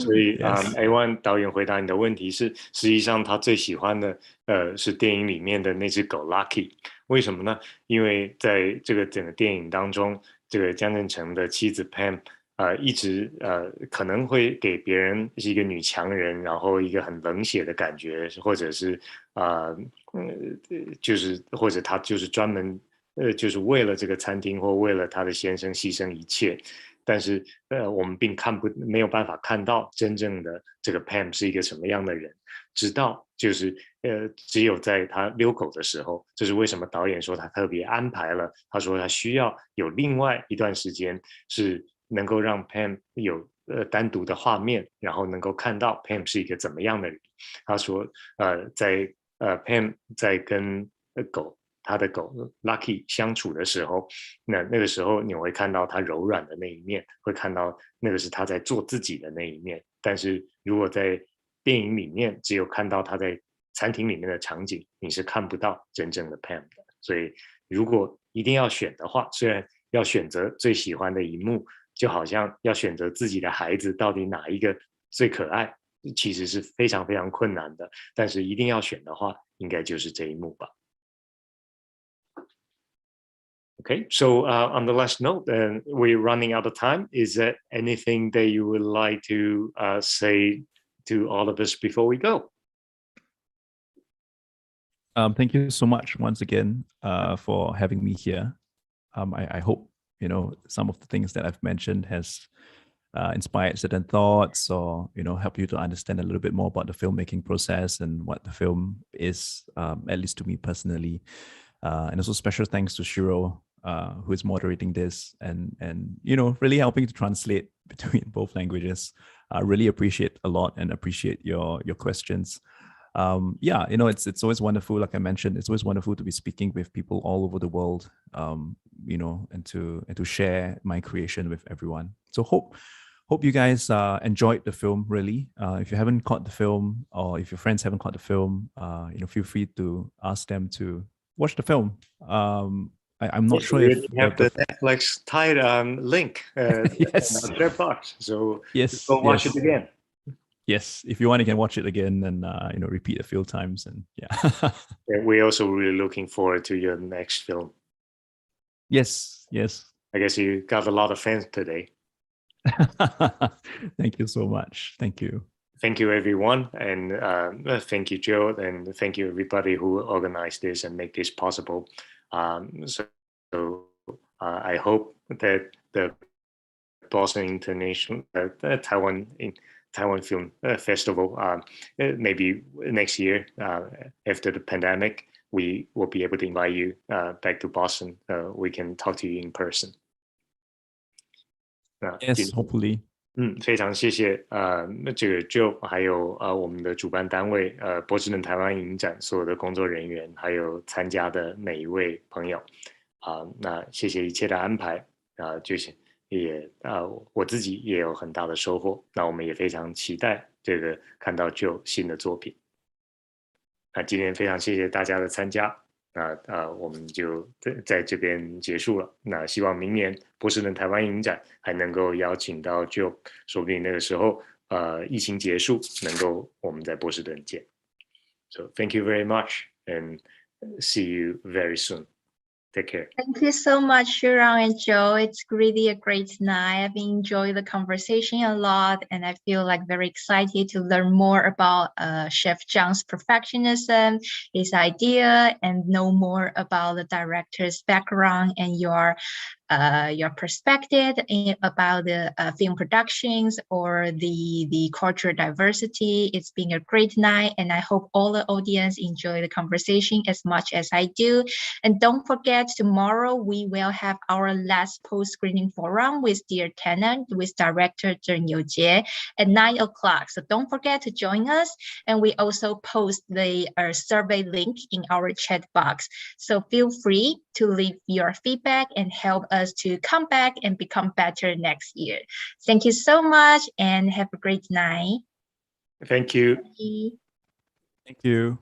所以A1 导演回答你的问题是，实际上他最喜欢的是电影里面的那只狗 Lucky。为什么呢？因为在这个整个电影当中，这个江振诚的妻子 Pam 一直可能会给别人是一个女强人，然后一个很冷血的感觉，或者是就是或者他就是专门就是为了这个餐厅或为了他的先生牺牲一切。但是我们并没有办法看到真正的这个 Pam 是一个什么样的人，直到就是只有在他遛狗的时候，这是为什么导演说他特别安排了，他说他需要有另外一段时间是能够让 Pam 有单独的画面，然后能够看到 Pam 是一个怎么样的人。他说在Pam 在跟他的狗 Lucky 相处的时候，那个时候你会看到他柔软的那一面，会看到那个是他在做自己的那一面。但是如果在电影里面只有看到他在餐厅里面的场景，你是看不到真正的 Pam 的。所以如果一定要选的话，虽然要选择最喜欢的一幕，就好像要选择自己的孩子到底哪一个最可爱，其实是非常非常困难的。但是一定要选的话，应该就是这一幕吧。Okay, so on the last note, we're running out of time. Is there anything that you would like to say to all of us before we go? Thank you so much once again for having me here. I hope, some of the things that I've mentioned has inspired certain thoughts, or, help you to understand a little bit more about the filmmaking process and what the film is, at least to me personally. And also special thanks to Shiro, who is moderating this and really helping to translate between both languages. I really appreciate a lot and appreciate your questions. It's always wonderful, like I mentioned, it's always wonderful to be speaking with people all over the world, and to share my creation with everyone. So hope you guys enjoyed the film, really. If you haven't caught the film, or if your friends haven't caught the film, feel free to ask them to watch the film. I'm not sure if we have the Netflix tied link yes. in our box, so yes, go watch it again. Yes, if you want, you can watch it again and repeat a few times. And yeah. We're also really looking forward to your next film. Yes. I guess you got a lot of fans today. Thank you so much. Thank you. Thank you, everyone, and thank you, Joe, and thank you, everybody who organized this and make this possible. I hope that the Boston International Taiwan Film Festival, maybe next year after the pandemic, we will be able to invite you back to Boston. We can talk to you in person. Yes, hopefully. 非常谢谢这个 Joe 还有我们的主办单位波士顿台湾影展所有的工作人员，还有参加的每一位朋友那谢谢一切的安排就是也我自己也有很大的收获。那我们也非常期待这个看到 Joe 新的作品。那今天非常谢谢大家的参加。我们就在这边结束了。那希望明年波士顿台湾影展还能够邀请到 Joe， 说不定那个时候疫情结束，能够我们在波士顿见。So thank you very much and see you very soon. Take care. Thank you so much, Shiro and Joe. It's really a great night. I've enjoyed the conversation a lot, and I feel like very excited to learn more about Chef Zhang's perfectionism, his idea, and know more about the director's background and your perspective about the film productions or the cultural diversity. It's been a great night, and I hope all the audience enjoy the conversation as much as I do. And don't forget, tomorrow we will have our last post-screening forum with Dear Tenant with director Zheng Youjie at 9 o'clock. So don't forget to join us. And we also post the survey link in our chat box. So feel free to leave your feedback and help us to come back and become better next year. Thank you so much and have a great night. Thank you. Thank you.